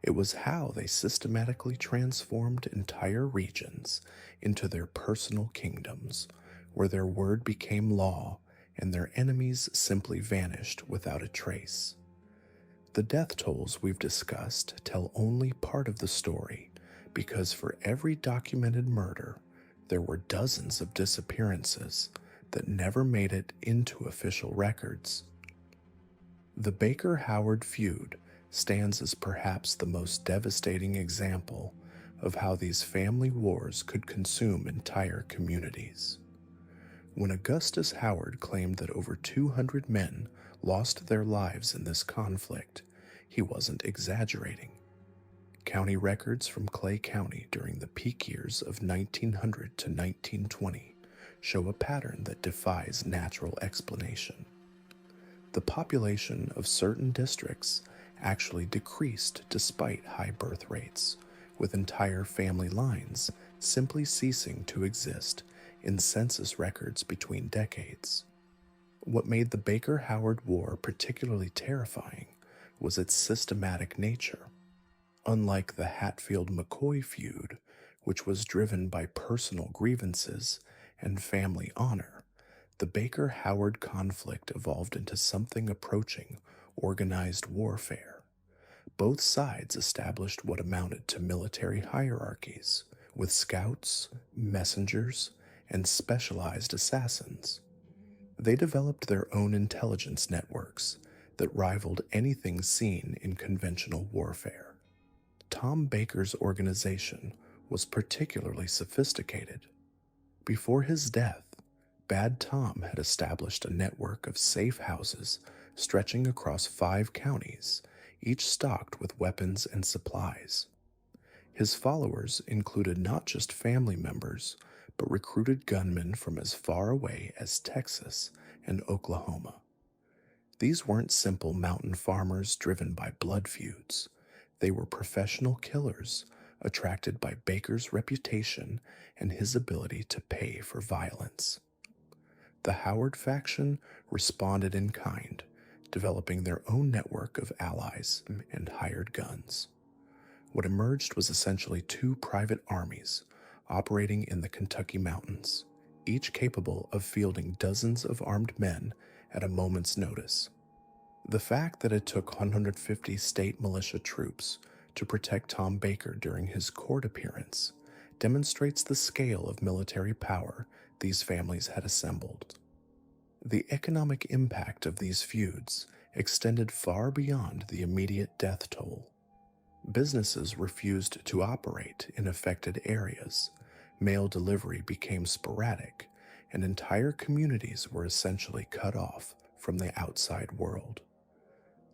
It was how they systematically transformed entire regions into their personal kingdoms, where their word became law and their enemies simply vanished without a trace. The death tolls we've discussed tell only part of the story, because for every documented murder, there were dozens of disappearances that never made it into official records. The Baker-Howard feud stands as perhaps the most devastating example of how these family wars could consume entire communities. When Augustus Howard claimed that over 200 men lost their lives in this conflict, he wasn't exaggerating. County records from Clay County during the peak years of 1900 to 1920 show a pattern that defies natural explanation. The population of certain districts actually decreased despite high birth rates, with entire family lines simply ceasing to exist in census records between decades. What made the Baker-Howard War particularly terrifying was its systematic nature. Unlike the Hatfield-McCoy feud, which was driven by personal grievances and family honor, the Baker-Howard conflict evolved into something approaching organized warfare. Both sides established what amounted to military hierarchies, with scouts, messengers, and specialized assassins. They developed their own intelligence networks that rivaled anything seen in conventional warfare. Tom Baker's organization was particularly sophisticated. Before his death, Bad Tom had established a network of safe houses stretching across 5 counties, each stocked with weapons and supplies. His followers included not just family members, but recruited gunmen from as far away as Texas and Oklahoma. These weren't simple mountain farmers driven by blood feuds. They were professional killers attracted by Baker's reputation and his ability to pay for violence. The Howard faction responded in kind, developing their own network of allies and hired guns. What emerged was essentially 2 private armies operating in the Kentucky mountains, each capable of fielding dozens of armed men at a moment's notice. The fact that it took 150 state militia troops to protect Tom Baker during his court appearance demonstrates the scale of military power these families had assembled. The economic impact of these feuds extended far beyond the immediate death toll. Businesses refused to operate in affected areas, mail delivery became sporadic, and entire communities were essentially cut off from the outside world.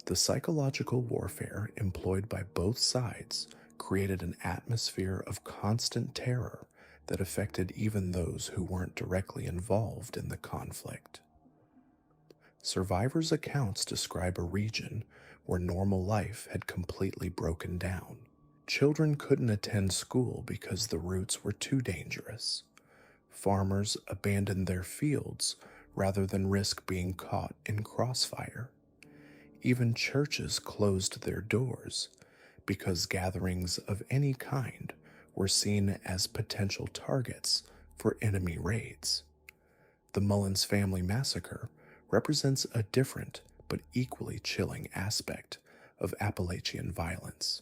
The psychological warfare employed by both sides created an atmosphere of constant terror that affected even those who weren't directly involved in the conflict. Survivors' accounts describe a region where normal life had completely broken down. Children couldn't attend school because the routes were too dangerous. Farmers abandoned their fields rather than risk being caught in crossfire. Even churches closed their doors because gatherings of any kind were seen as potential targets for enemy raids. The Mullins family massacre represents a different but equally chilling aspect of Appalachian violence.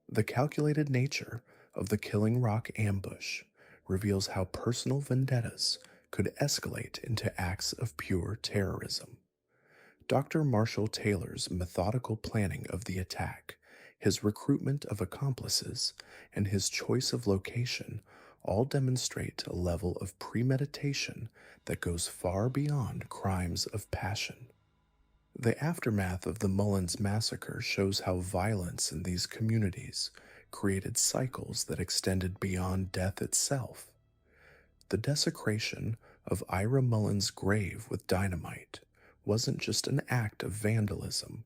The calculated nature of the Killing Rock ambush reveals how personal vendettas could escalate into acts of pure terrorism. Dr. Marshall Taylor's methodical planning of the attack, his recruitment of accomplices, and his choice of location all demonstrate a level of premeditation that goes far beyond crimes of passion. The aftermath of the Mullins massacre shows how violence in these communities created cycles that extended beyond death itself. The desecration of Ira Mullins' grave with dynamite wasn't just an act of vandalism,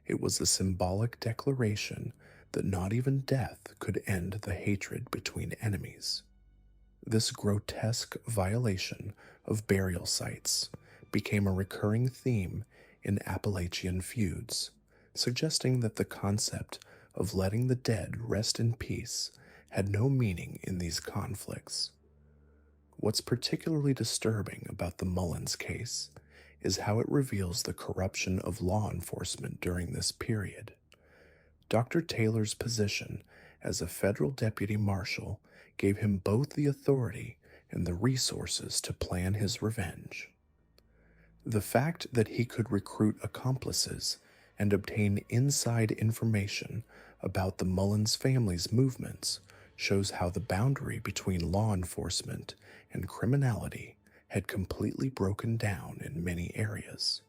it was a symbolic declaration that not even death could end the hatred between enemies. This grotesque violation of burial sites became a recurring theme in Appalachian feuds, suggesting that the concept of letting the dead rest in peace had no meaning in these conflicts. What's particularly disturbing about the Mullins case is how it reveals the corruption of law enforcement during this period. Dr. Taylor's position as a federal deputy marshal gave him both the authority and the resources to plan his revenge. The fact that he could recruit accomplices and obtain inside information about the Mullins family's movements shows how the boundary between law enforcement and criminality had completely broken down in many areas.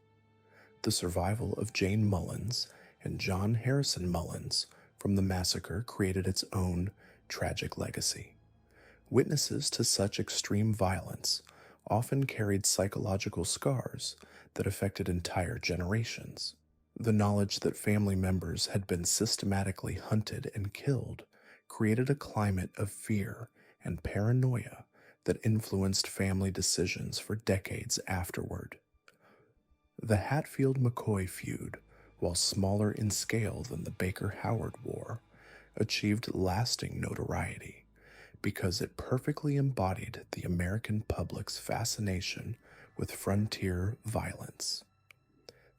The survival of Jane Mullins and John Harrison Mullins from the massacre created its own tragic legacy. Witnesses to such extreme violence often carried psychological scars that affected entire generations. The knowledge that family members had been systematically hunted and killed created a climate of fear and paranoia that influenced family decisions for decades afterward. The Hatfield-McCoy feud, while smaller in scale than the Baker-Howard War, achieved lasting notoriety because it perfectly embodied the American public's fascination with frontier violence.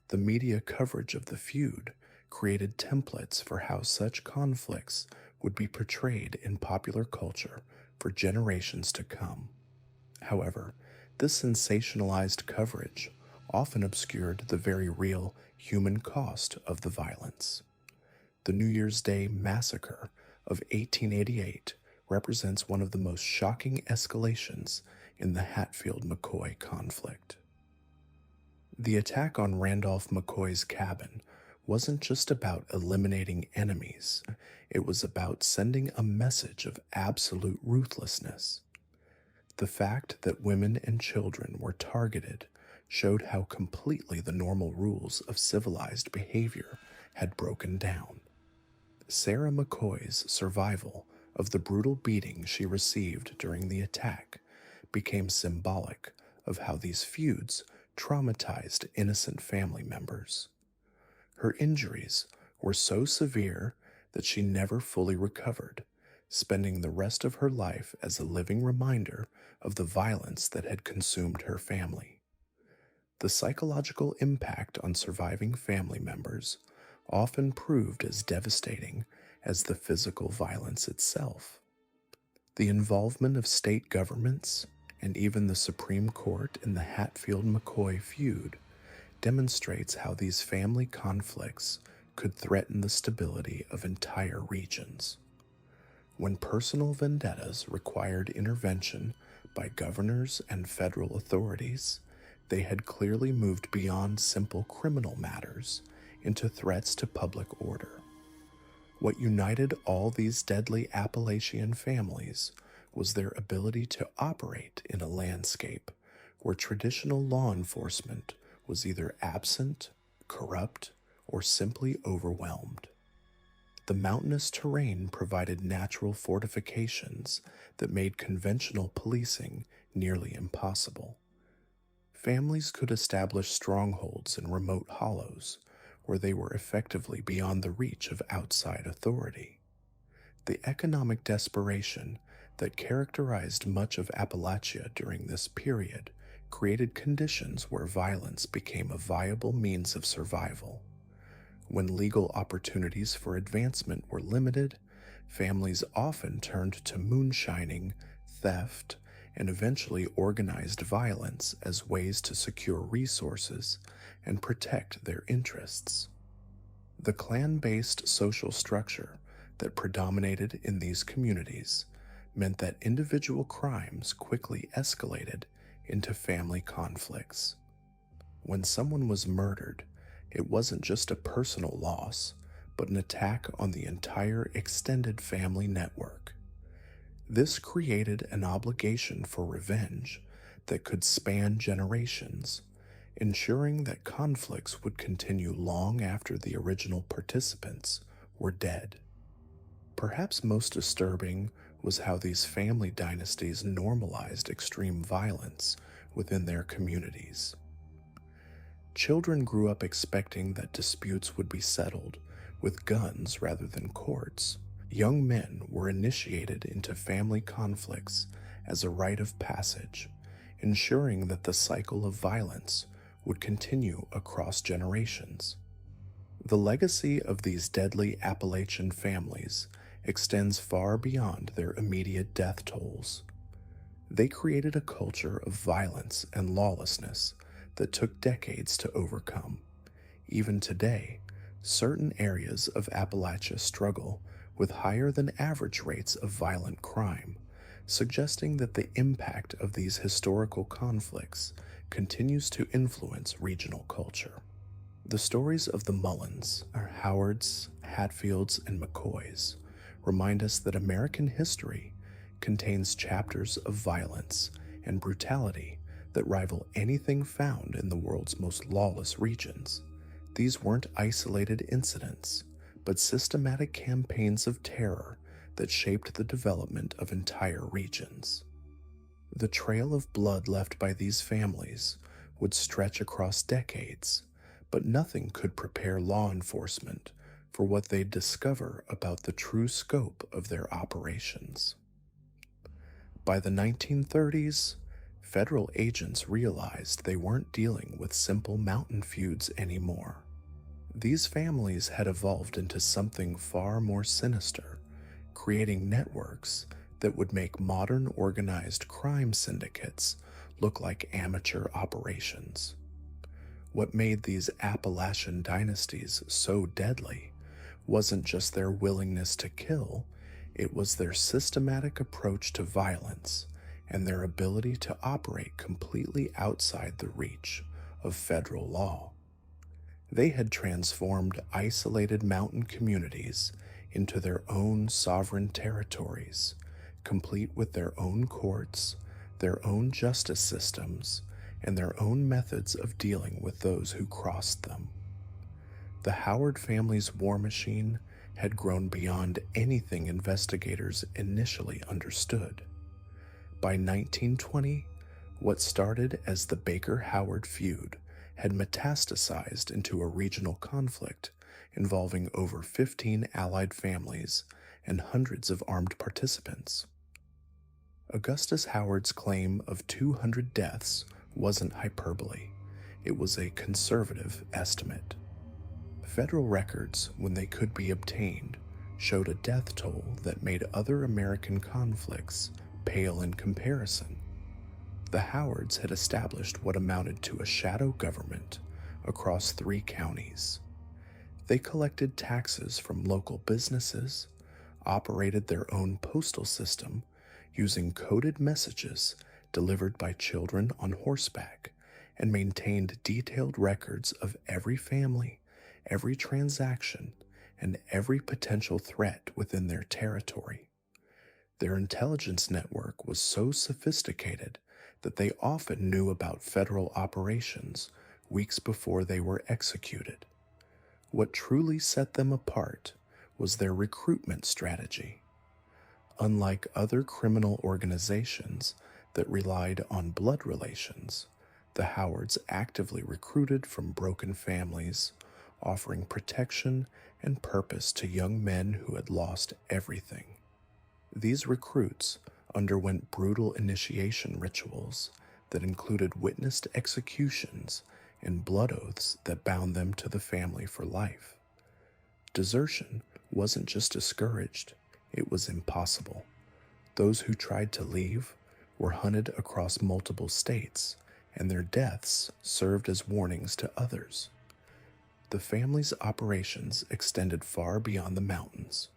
The media coverage of the feud created templates for how such conflicts would be portrayed in popular culture for generations to come. However, this sensationalized coverage often obscured the very real human cost of the violence. The New Year's Day massacre of 1888 represents one of the most shocking escalations in the Hatfield-McCoy conflict. The attack on Randolph McCoy's cabin wasn't just about eliminating enemies, it was about sending a message of absolute ruthlessness. The fact that women and children were targeted showed how completely the normal rules of civilized behavior had broken down. Sarah McCoy's survival of the brutal beating she received during the attack became symbolic of how these feuds traumatized innocent family members. Her injuries were so severe that she never fully recovered, spending the rest of her life as a living reminder of the violence that had consumed her family. The psychological impact on surviving family members often proved as devastating as the physical violence itself. The involvement of state governments and even the Supreme Court in the Hatfield-McCoy feud demonstrates how these family conflicts could threaten the stability of entire regions. When personal vendettas required intervention by governors and federal authorities, they had clearly moved beyond simple criminal matters into threats to public order. What united all these deadly Appalachian families was their ability to operate in a landscape where traditional law enforcement was either absent, corrupt, or simply overwhelmed. The mountainous terrain provided natural fortifications that made conventional policing nearly impossible. Families could establish strongholds in remote hollows where they were effectively beyond the reach of outside authority. The economic desperation that characterized much of Appalachia during this period created conditions where violence became a viable means of survival. When legal opportunities for advancement were limited, families often turned to moonshining, theft, and eventually organized violence as ways to secure resources and protect their interests. The clan-based social structure that predominated in these communities meant that individual crimes quickly escalated into family conflicts. When someone was murdered, it wasn't just a personal loss, but an attack on the entire extended family network. This created an obligation for revenge that could span generations, ensuring that conflicts would continue long after the original participants were dead. Perhaps most disturbing was how these family dynasties normalized extreme violence within their communities. Children grew up expecting that disputes would be settled with guns rather than courts. Young men were initiated into family conflicts as a rite of passage, ensuring that the cycle of violence would continue across generations. The legacy of these deadly Appalachian families extends far beyond their immediate death tolls. They created a culture of violence and lawlessness that took decades to overcome. Even today, certain areas of Appalachia struggle with higher than average rates of violent crime, suggesting that the impact of these historical conflicts continues to influence regional culture. The stories of the Mullins, or Howards, Hatfields, and McCoys remind us that American history contains chapters of violence and brutality that rival anything found in the world's most lawless regions. These weren't isolated incidents, but systematic campaigns of terror that shaped the development of entire regions. The trail of blood left by these families would stretch across decades, but nothing could prepare law enforcement for what they'd discover about the true scope of their operations. By the 1930s, federal agents realized they weren't dealing with simple mountain feuds anymore. These families had evolved into something far more sinister, creating networks that would make modern organized crime syndicates look like amateur operations. What made these Appalachian dynasties so deadly wasn't just their willingness to kill, it was their systematic approach to violence and their ability to operate completely outside the reach of federal law. They had transformed isolated mountain communities into their own sovereign territories, complete with their own courts, their own justice systems, and their own methods of dealing with those who crossed them. The Howard family's war machine had grown beyond anything investigators initially understood. By 1920, what started as the Baker-Howard feud had metastasized into a regional conflict involving over 15 allied families and hundreds of armed participants. Augustus Howard's claim of 200 deaths wasn't hyperbole. It was a conservative estimate. Federal records, when they could be obtained, showed a death toll that made other American conflicts pale in comparison. The Howards had established what amounted to a shadow government across 3 counties. They collected taxes from local businesses, operated their own postal system using coded messages delivered by children on horseback, and maintained detailed records of every family, every transaction, and every potential threat within their territory. Their intelligence network was so sophisticated that they often knew about federal operations weeks before they were executed. What truly set them apart was their recruitment strategy. Unlike other criminal organizations that relied on blood relations, the Howards actively recruited from broken families, offering protection and purpose to young men who had lost everything. These recruits underwent brutal initiation rituals that included witnessed executions and blood oaths that bound them to the family for life. Desertion wasn't just discouraged, it was impossible. Those who tried to leave were hunted across multiple states, and their deaths served as warnings to others. The family's operations extended far beyond the mountains.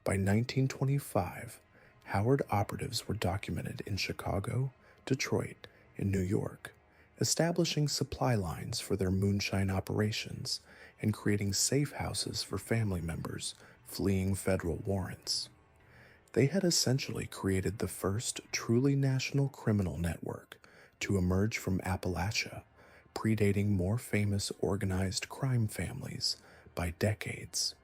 By 1925, Howard operatives were documented in Chicago, Detroit, and New York, establishing supply lines for their moonshine operations and creating safe houses for family members fleeing federal warrants. They had essentially created the first truly national criminal network to emerge from Appalachia, predating more famous organized crime families by decades.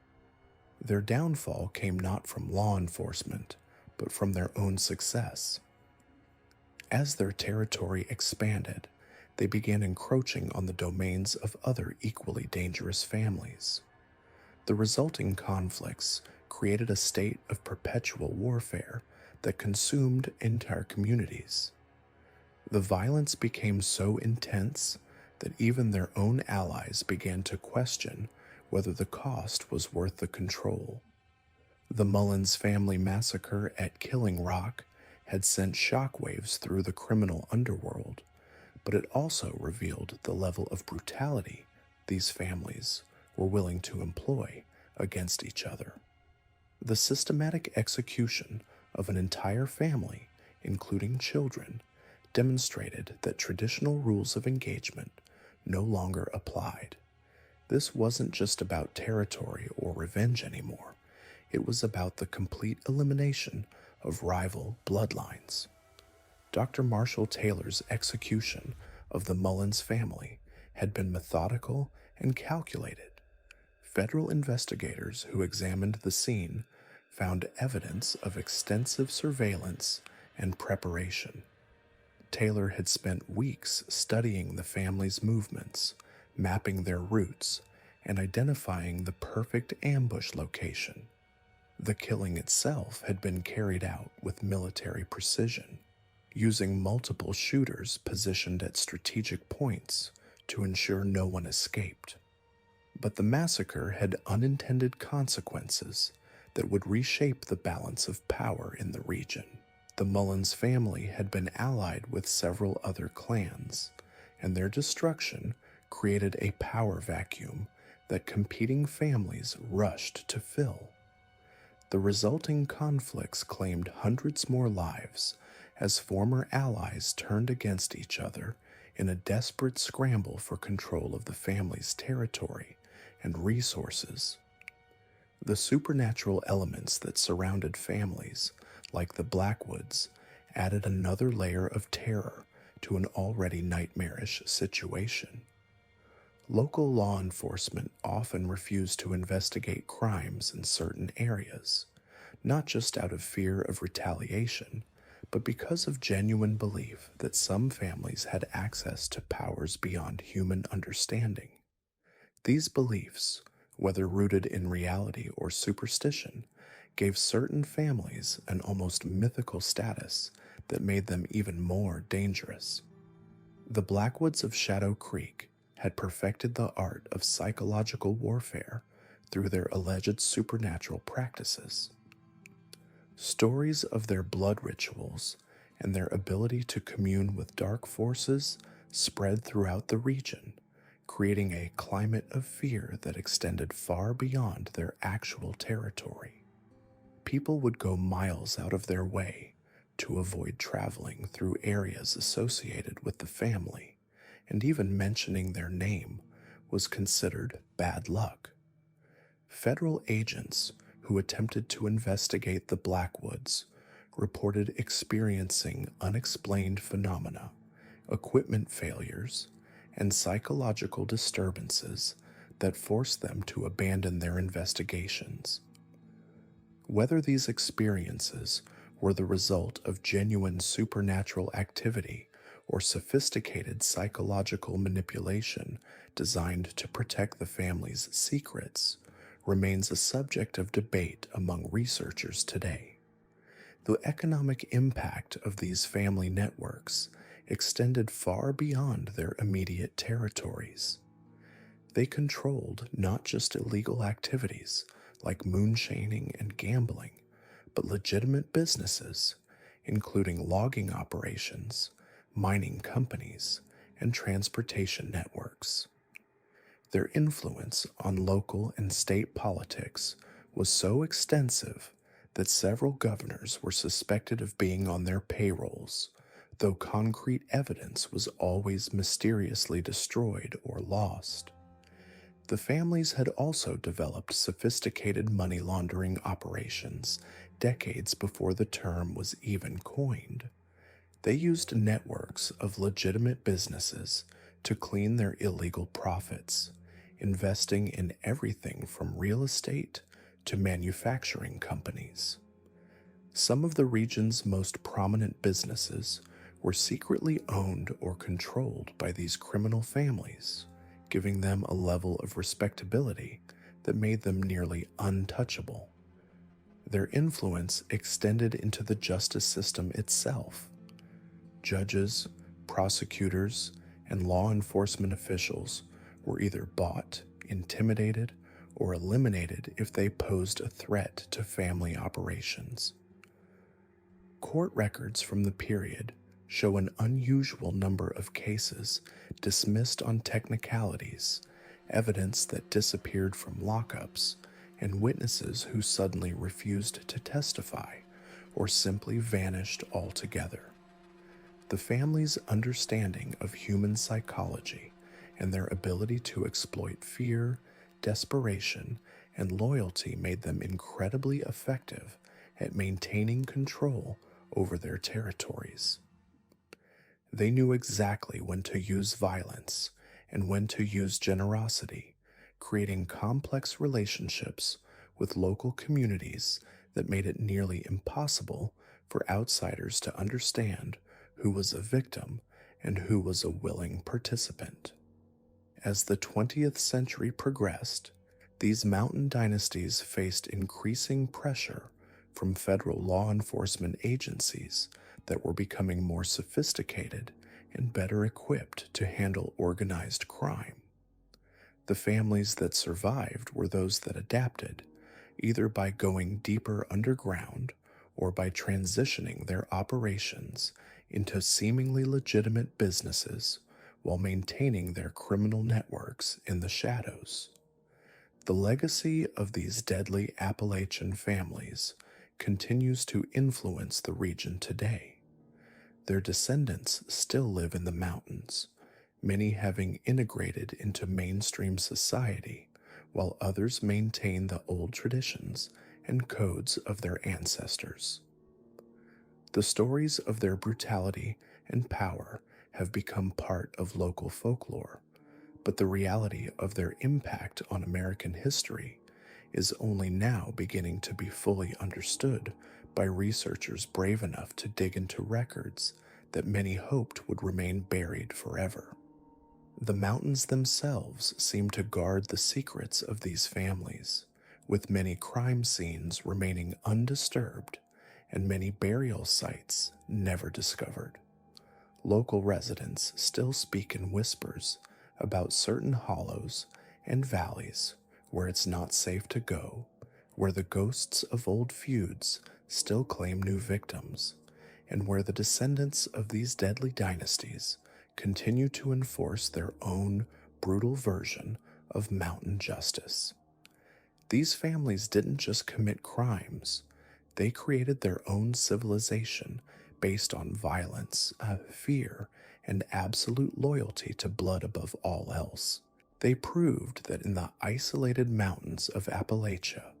Their downfall came not from law enforcement, but from their own success. As their territory expanded, they began encroaching on the domains of other equally dangerous families. The resulting conflicts created a state of perpetual warfare that consumed entire communities. The violence became so intense that even their own allies began to question whether the cost was worth the control. The Mullins family massacre at Killing Rock had sent shockwaves through the criminal underworld, but it also revealed the level of brutality these families were willing to employ against each other. The systematic execution of an entire family, including children, demonstrated that traditional rules of engagement no longer applied. This wasn't just about territory or revenge anymore. It was about the complete elimination of rival bloodlines. Dr. Marshall Taylor's execution of the Mullins family had been methodical and calculated. Federal investigators who examined the scene found evidence of extensive surveillance and preparation. Taylor had spent weeks studying the family's movements, mapping their routes, and identifying the perfect ambush location. The killing itself had been carried out with military precision, using multiple shooters positioned at strategic points to ensure no one escaped. But the massacre had unintended consequences that would reshape the balance of power in the region. The Mullins family had been allied with several other clans, and their destruction created a power vacuum that competing families rushed to fill. The resulting conflicts claimed hundreds more lives as former allies turned against each other in a desperate scramble for control of the family's territory and resources. The supernatural elements that surrounded families, like the Blackwoods, added another layer of terror to an already nightmarish situation. Local law enforcement often refused to investigate crimes in certain areas, not just out of fear of retaliation, but because of genuine belief that some families had access to powers beyond human understanding. These beliefs, whether rooted in reality or superstition, gave certain families an almost mythical status that made them even more dangerous. The Blackwoods of Shadow Creek had perfected the art of psychological warfare through their alleged supernatural practices. Stories of their blood rituals and their ability to commune with dark forces spread throughout the region, creating a climate of fear that extended far beyond their actual territory. People would go miles out of their way to avoid traveling through areas associated with the family, and even mentioning their name was considered bad luck. Federal agents who attempted to investigate the Blackwoods reported experiencing unexplained phenomena, equipment failures, and psychological disturbances that forced them to abandon their investigations. Whether these experiences were the result of genuine supernatural activity or sophisticated psychological manipulation designed to protect the family's secrets remains a subject of debate among researchers today. The economic impact of these family networks extended far beyond their immediate territories. They controlled not just illegal activities like moonshining and gambling, but legitimate businesses, including logging operations, mining companies, and transportation networks. Their influence on local and state politics was so extensive that several governors were suspected of being on their payrolls, though concrete evidence was always mysteriously destroyed or lost. The families had also developed sophisticated money laundering operations decades before the term was even coined. They used networks of legitimate businesses to clean their illegal profits, investing in everything from real estate to manufacturing companies. Some of the region's most prominent businesses were secretly owned or controlled by these criminal families, giving them a level of respectability that made them nearly untouchable. Their influence extended into the justice system itself. Judges, prosecutors, and law enforcement officials were either bought, intimidated, or eliminated if they posed a threat to family operations. Court records from the period show an unusual number of cases dismissed on technicalities, evidence that disappeared from lockups, and witnesses who suddenly refused to testify or simply vanished altogether. The family's understanding of human psychology and their ability to exploit fear, desperation, and loyalty made them incredibly effective at maintaining control over their territories. They knew exactly when to use violence and when to use generosity, creating complex relationships with local communities that made it nearly impossible for outsiders to understand who was a victim, and who was a willing participant. As the 20th century progressed, these mountain dynasties faced increasing pressure from federal law enforcement agencies that were becoming more sophisticated and better equipped to handle organized crime. The families that survived were those that adapted, either by going deeper underground or by transitioning their operations into seemingly legitimate businesses while maintaining their criminal networks in the shadows. The legacy of these deadly Appalachian families continues to influence the region today. Their descendants still live in the mountains, many having integrated into mainstream society, while others maintain the old traditions and codes of their ancestors. The stories of their brutality and power have become part of local folklore, but the reality of their impact on American history is only now beginning to be fully understood by researchers brave enough to dig into records that many hoped would remain buried forever. The mountains themselves seem to guard the secrets of these families, with many crime scenes remaining undisturbed and many burial sites never discovered. Local residents still speak in whispers about certain hollows and valleys where it's not safe to go, where the ghosts of old feuds still claim new victims, and where the descendants of these deadly dynasties continue to enforce their own brutal version of mountain justice. These families didn't just commit crimes, they created their own civilization based on violence, fear, and absolute loyalty to blood above all else. They proved that in the isolated mountains of Appalachia,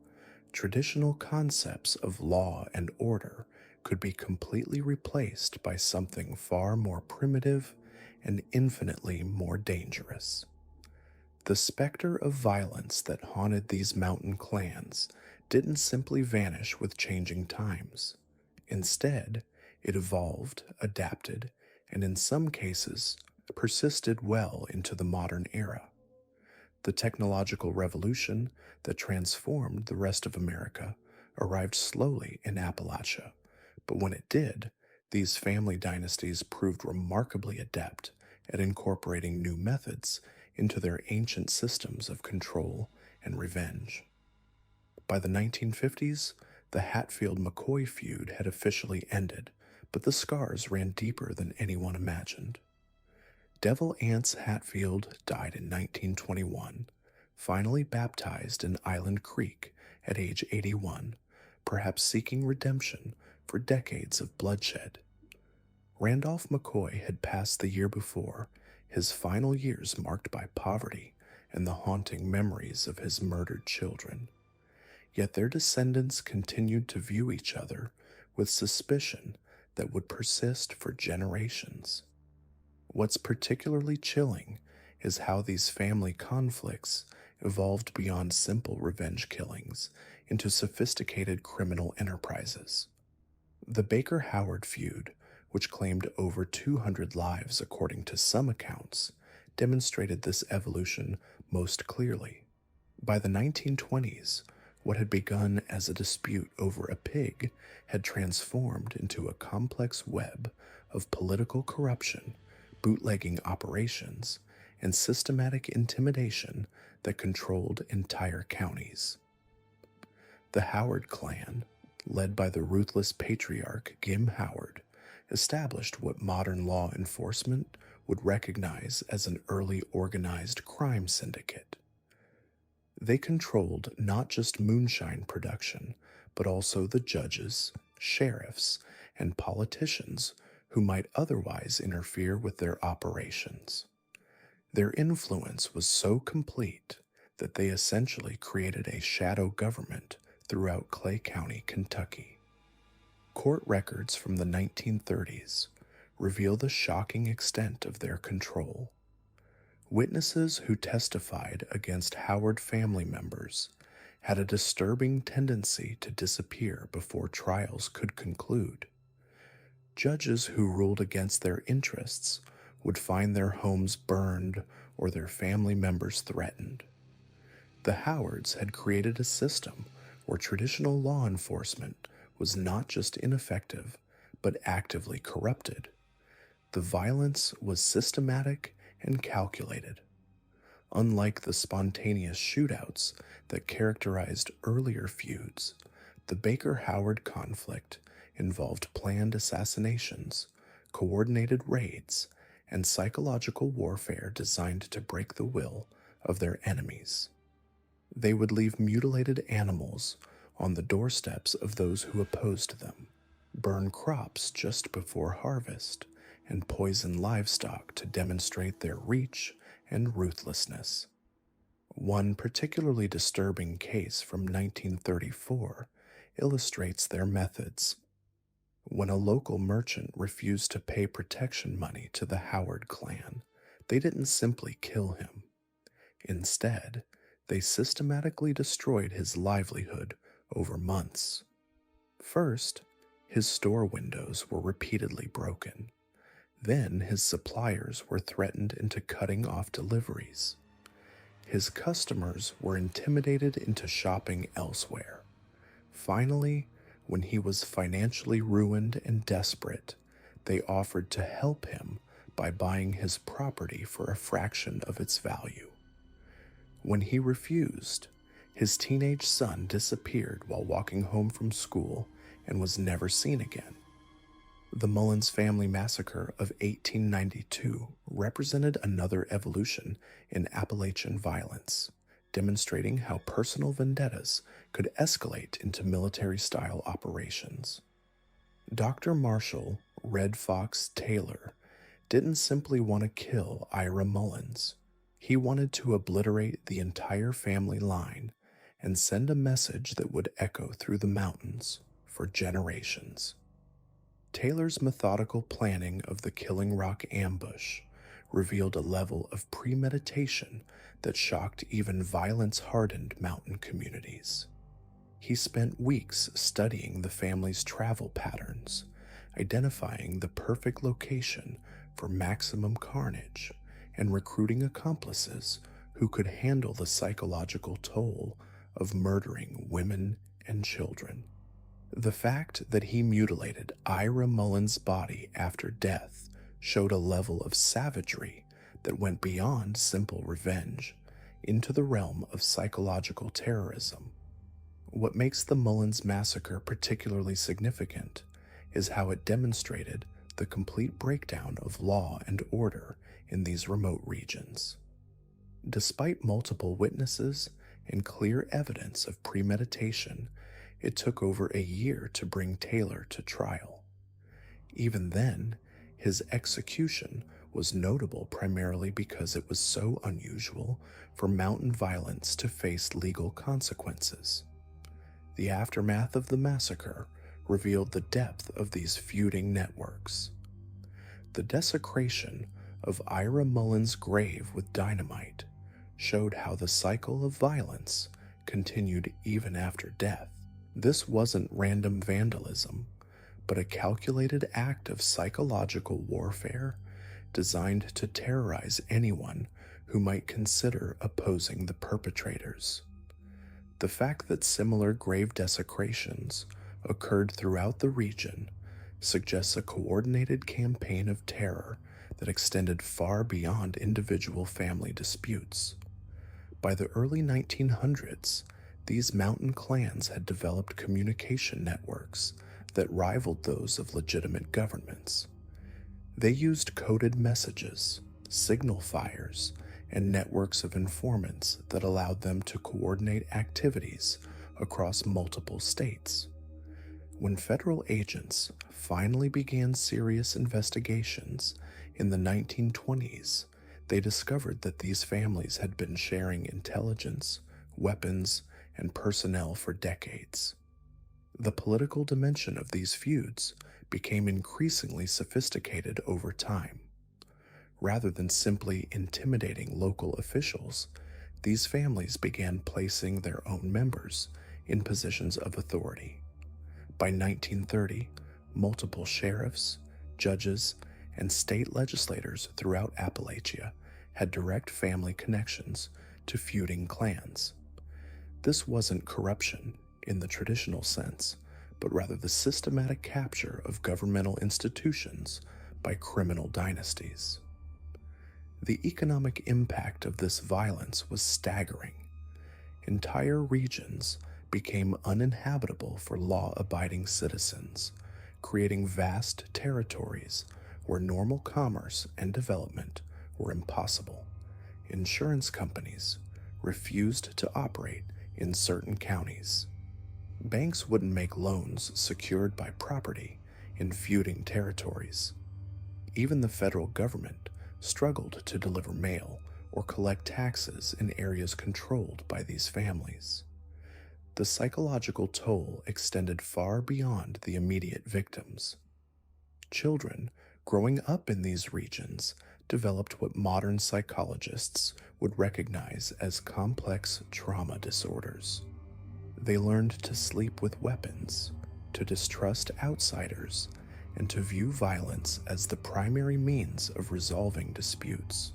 traditional concepts of law and order could be completely replaced by something far more primitive and infinitely more dangerous. The specter of violence that haunted these mountain clans didn't simply vanish with changing times. Instead, it evolved, adapted, and in some cases, persisted well into the modern era. The technological revolution that transformed the rest of America arrived slowly in Appalachia, but when it did, these family dynasties proved remarkably adept at incorporating new methods into their ancient systems of control and revenge. By the 1950s, the Hatfield-McCoy feud had officially ended, but the scars ran deeper than anyone imagined. Devil Anse Hatfield died in 1921, finally baptized in Island Creek at age 81, perhaps seeking redemption for decades of bloodshed. Randolph McCoy had passed the year before, his final years marked by poverty and the haunting memories of his murdered children. Yet their descendants continued to view each other with suspicion that would persist for generations. What's particularly chilling is how these family conflicts evolved beyond simple revenge killings into sophisticated criminal enterprises. The Baker-Howard feud, which claimed over 200 lives according to some accounts, demonstrated this evolution most clearly. By the 1920s, what had begun as a dispute over a pig had transformed into a complex web of political corruption, bootlegging operations, and systematic intimidation that controlled entire counties. The Howard clan, led by the ruthless patriarch Gim Howard, established what modern law enforcement would recognize as an early organized crime syndicate. They controlled not just moonshine production, but also the judges, sheriffs, and politicians who might otherwise interfere with their operations. Their influence was so complete that they essentially created a shadow government throughout Clay County, Kentucky. Court records from the 1930s reveal the shocking extent of their control. Witnesses who testified against Howard family members had a disturbing tendency to disappear before trials could conclude. Judges who ruled against their interests would find their homes burned or their family members threatened. The Howards had created a system where traditional law enforcement was not just ineffective, but actively corrupted. The violence was systematic and calculated. Unlike the spontaneous shootouts that characterized earlier feuds, the Baker-Howard conflict involved planned assassinations, coordinated raids, and psychological warfare designed to break the will of their enemies. They would leave mutilated animals on the doorsteps of those who opposed them, burn crops just before harvest, and poison livestock to demonstrate their reach and ruthlessness. One particularly disturbing case from 1934 illustrates their methods. When a local merchant refused to pay protection money to the Howard clan, they didn't simply kill him. Instead, they systematically destroyed his livelihood over months. First, his store windows were repeatedly broken. Then his suppliers were threatened into cutting off deliveries. His customers were intimidated into shopping elsewhere. Finally, when he was financially ruined and desperate, they offered to help him by buying his property for a fraction of its value. When he refused, his teenage son disappeared while walking home from school and was never seen again. The Mullins family massacre of 1892 represented another evolution in Appalachian violence, demonstrating how personal vendettas could escalate into military-style operations. Dr. Marshall Red Fox Taylor didn't simply want to kill Ira Mullins. He wanted to obliterate the entire family line and send a message that would echo through the mountains for generations. Taylor's methodical planning of the Killing Rock ambush revealed a level of premeditation that shocked even violence-hardened mountain communities. He spent weeks studying the family's travel patterns, identifying the perfect location for maximum carnage, and recruiting accomplices who could handle the psychological toll of murdering women and children. The fact that he mutilated Ira Mullins' body after death showed a level of savagery that went beyond simple revenge into the realm of psychological terrorism. What makes the Mullins massacre particularly significant is how it demonstrated the complete breakdown of law and order in these remote regions. Despite multiple witnesses and clear evidence of premeditation, it took over a year to bring Taylor to trial. Even then, his execution was notable primarily because it was so unusual for mountain violence to face legal consequences. The aftermath of the massacre revealed the depth of these feuding networks. The desecration of Ira Mullins' grave with dynamite showed how the cycle of violence continued even after death. This wasn't random vandalism, but a calculated act of psychological warfare designed to terrorize anyone who might consider opposing the perpetrators. The fact that similar grave desecrations occurred throughout the region suggests a coordinated campaign of terror that extended far beyond individual family disputes. By the early 1900s, these mountain clans had developed communication networks that rivaled those of legitimate governments. They used coded messages, signal fires, and networks of informants that allowed them to coordinate activities across multiple states. When federal agents finally began serious investigations in the 1920s, they discovered that these families had been sharing intelligence, weapons, and personnel for decades. The political dimension of these feuds became increasingly sophisticated over time. Rather than simply intimidating local officials, these families began placing their own members in positions of authority. By 1930, multiple sheriffs, Judges and state legislators throughout Appalachia had direct family connections to feuding clans. This wasn't corruption in the traditional sense, but rather the systematic capture of governmental institutions by criminal dynasties. The economic impact of this violence was staggering. Entire regions became uninhabitable for law-abiding citizens, creating vast territories where normal commerce and development were impossible. Insurance companies refused to operate in certain counties. Banks wouldn't make loans secured by property in feuding territories. Even the federal government struggled to deliver mail or collect taxes in areas controlled by these families. The psychological toll extended far beyond the immediate victims. Children growing up in these regions developed what modern psychologists would recognize as complex trauma disorders. They learned to sleep with weapons, to distrust outsiders, and to view violence as the primary means of resolving disputes.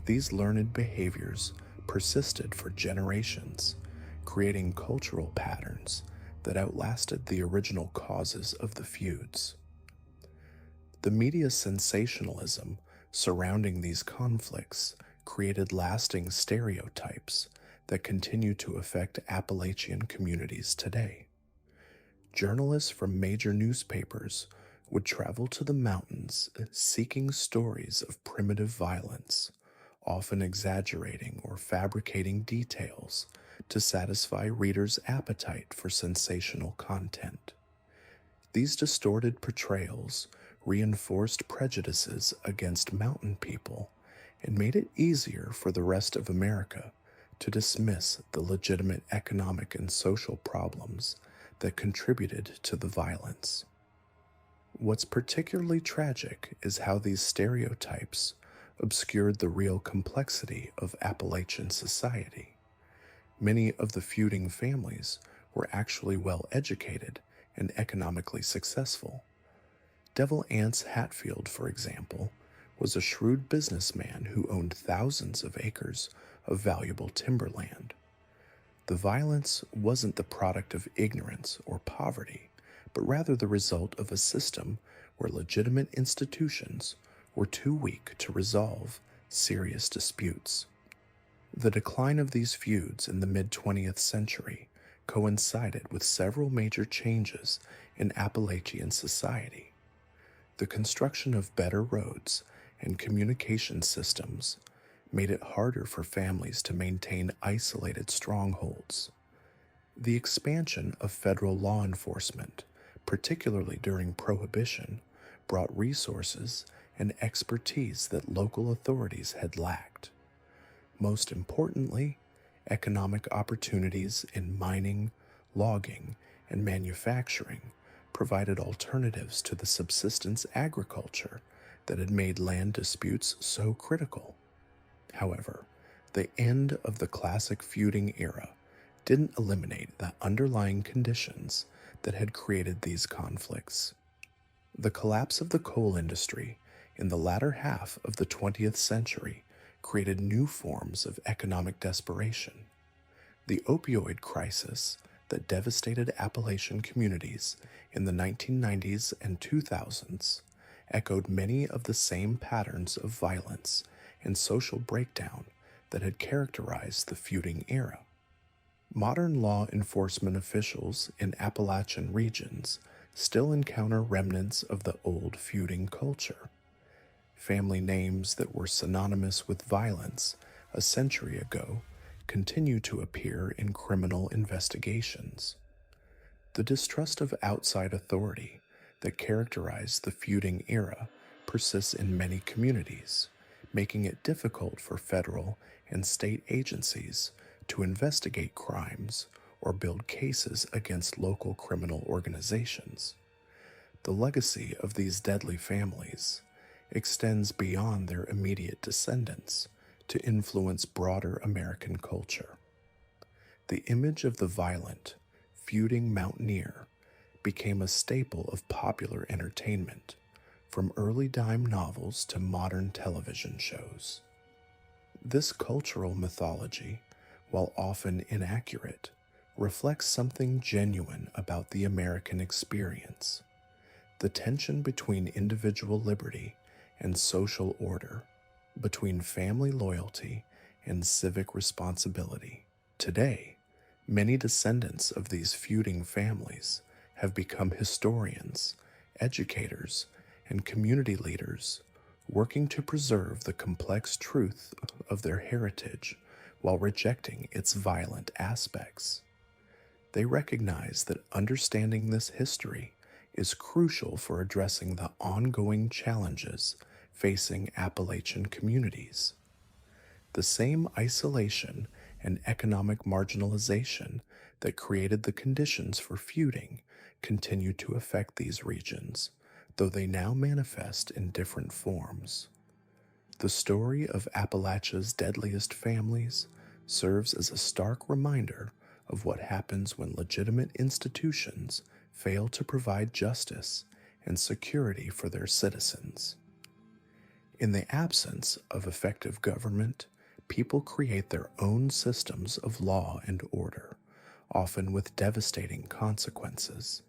These learned behaviors persisted for generations, creating cultural patterns that outlasted the original causes of the feuds. The media sensationalism surrounding these conflicts created lasting stereotypes that continue to affect Appalachian communities today. Journalists from major newspapers would travel to the mountains seeking stories of primitive violence, often exaggerating or fabricating details to satisfy readers' appetite for sensational content. These distorted portrayals reinforced prejudices against mountain people and made it easier for the rest of America to dismiss the legitimate economic and social problems that contributed to the violence. What's particularly tragic is how these stereotypes obscured the real complexity of Appalachian society. Many of the feuding families were actually well educated and economically successful. Devil Anse Hatfield, for example, was a shrewd businessman who owned thousands of acres of valuable timberland. The violence wasn't the product of ignorance or poverty, but rather the result of a system where legitimate institutions were too weak to resolve serious disputes. The decline of these feuds in the mid-20th century coincided with several major changes in Appalachian society. The construction of better roads and communication systems made it harder for families to maintain isolated strongholds. The expansion of federal law enforcement, particularly during Prohibition, brought resources and expertise that local authorities had lacked. Most importantly, economic opportunities in mining, logging, and manufacturing provided alternatives to the subsistence agriculture that had made land disputes so critical. However, the end of the classic feuding era didn't eliminate the underlying conditions that had created these conflicts. The collapse of the coal industry in the latter half of the 20th century created new forms of economic desperation. The opioid crisis that devastated Appalachian communities in the 1990s and 2000s echoed many of the same patterns of violence and social breakdown that had characterized the feuding era. Modern law enforcement officials in Appalachian regions still encounter remnants of the old feuding culture. Family names that were synonymous with violence a century ago continue to appear in criminal investigations. The distrust of outside authority that characterized the feuding era persists in many communities, making it difficult for federal and state agencies to investigate crimes or build cases against local criminal organizations. The legacy of these deadly families extends beyond their immediate descendants to influence broader American culture. The image of the violent, feuding mountaineer became a staple of popular entertainment, from early dime novels to modern television shows. This cultural mythology, while often inaccurate, reflects something genuine about the American experience: the tension between individual liberty and social order, between family loyalty and civic responsibility. Today, many descendants of these feuding families have become historians, educators, and community leaders, working to preserve the complex truth of their heritage while rejecting its violent aspects. They recognize that understanding this history is crucial for addressing the ongoing challenges facing Appalachian communities. The same isolation and economic marginalization that created the conditions for feuding continue to affect these regions, though they now manifest in different forms. The story of Appalachia's deadliest families serves as a stark reminder of what happens when legitimate institutions fail to provide justice and security for their citizens. In the absence of effective government, people create their own systems of law and order, often with devastating consequences.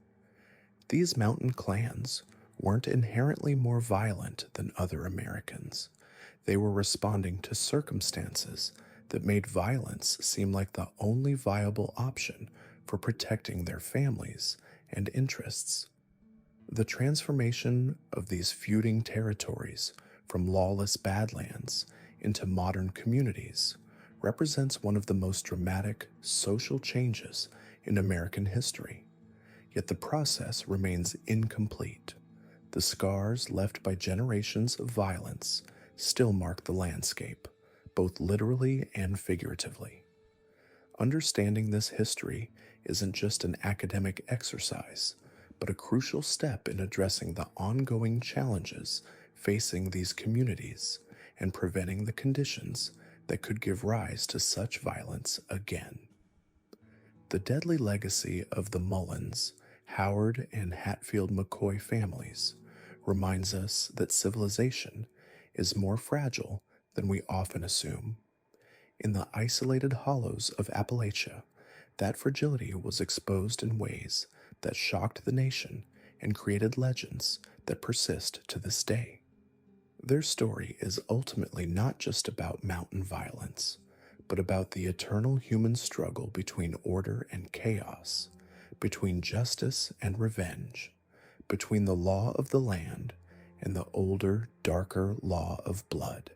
These mountain clans weren't inherently more violent than other Americans. They were responding to circumstances that made violence seem like the only viable option for protecting their families and interests. The transformation of these feuding territories from lawless badlands into modern communities represents one of the most dramatic social changes in American history. Yet the process remains incomplete. The scars left by generations of violence still mark the landscape, both literally and figuratively. Understanding this history isn't just an academic exercise, but a crucial step in addressing the ongoing challenges facing these communities and preventing the conditions that could give rise to such violence again. The deadly legacy of the Mullins, Howard, and Hatfield McCoy families reminds us that civilization is more fragile than we often assume. In the isolated hollows of Appalachia, that fragility was exposed in ways that shocked the nation and created legends that persist to this day. Their story is ultimately not just about mountain violence, but about the eternal human struggle between order and chaos, between justice and revenge, between the law of the land and the older, darker law of blood.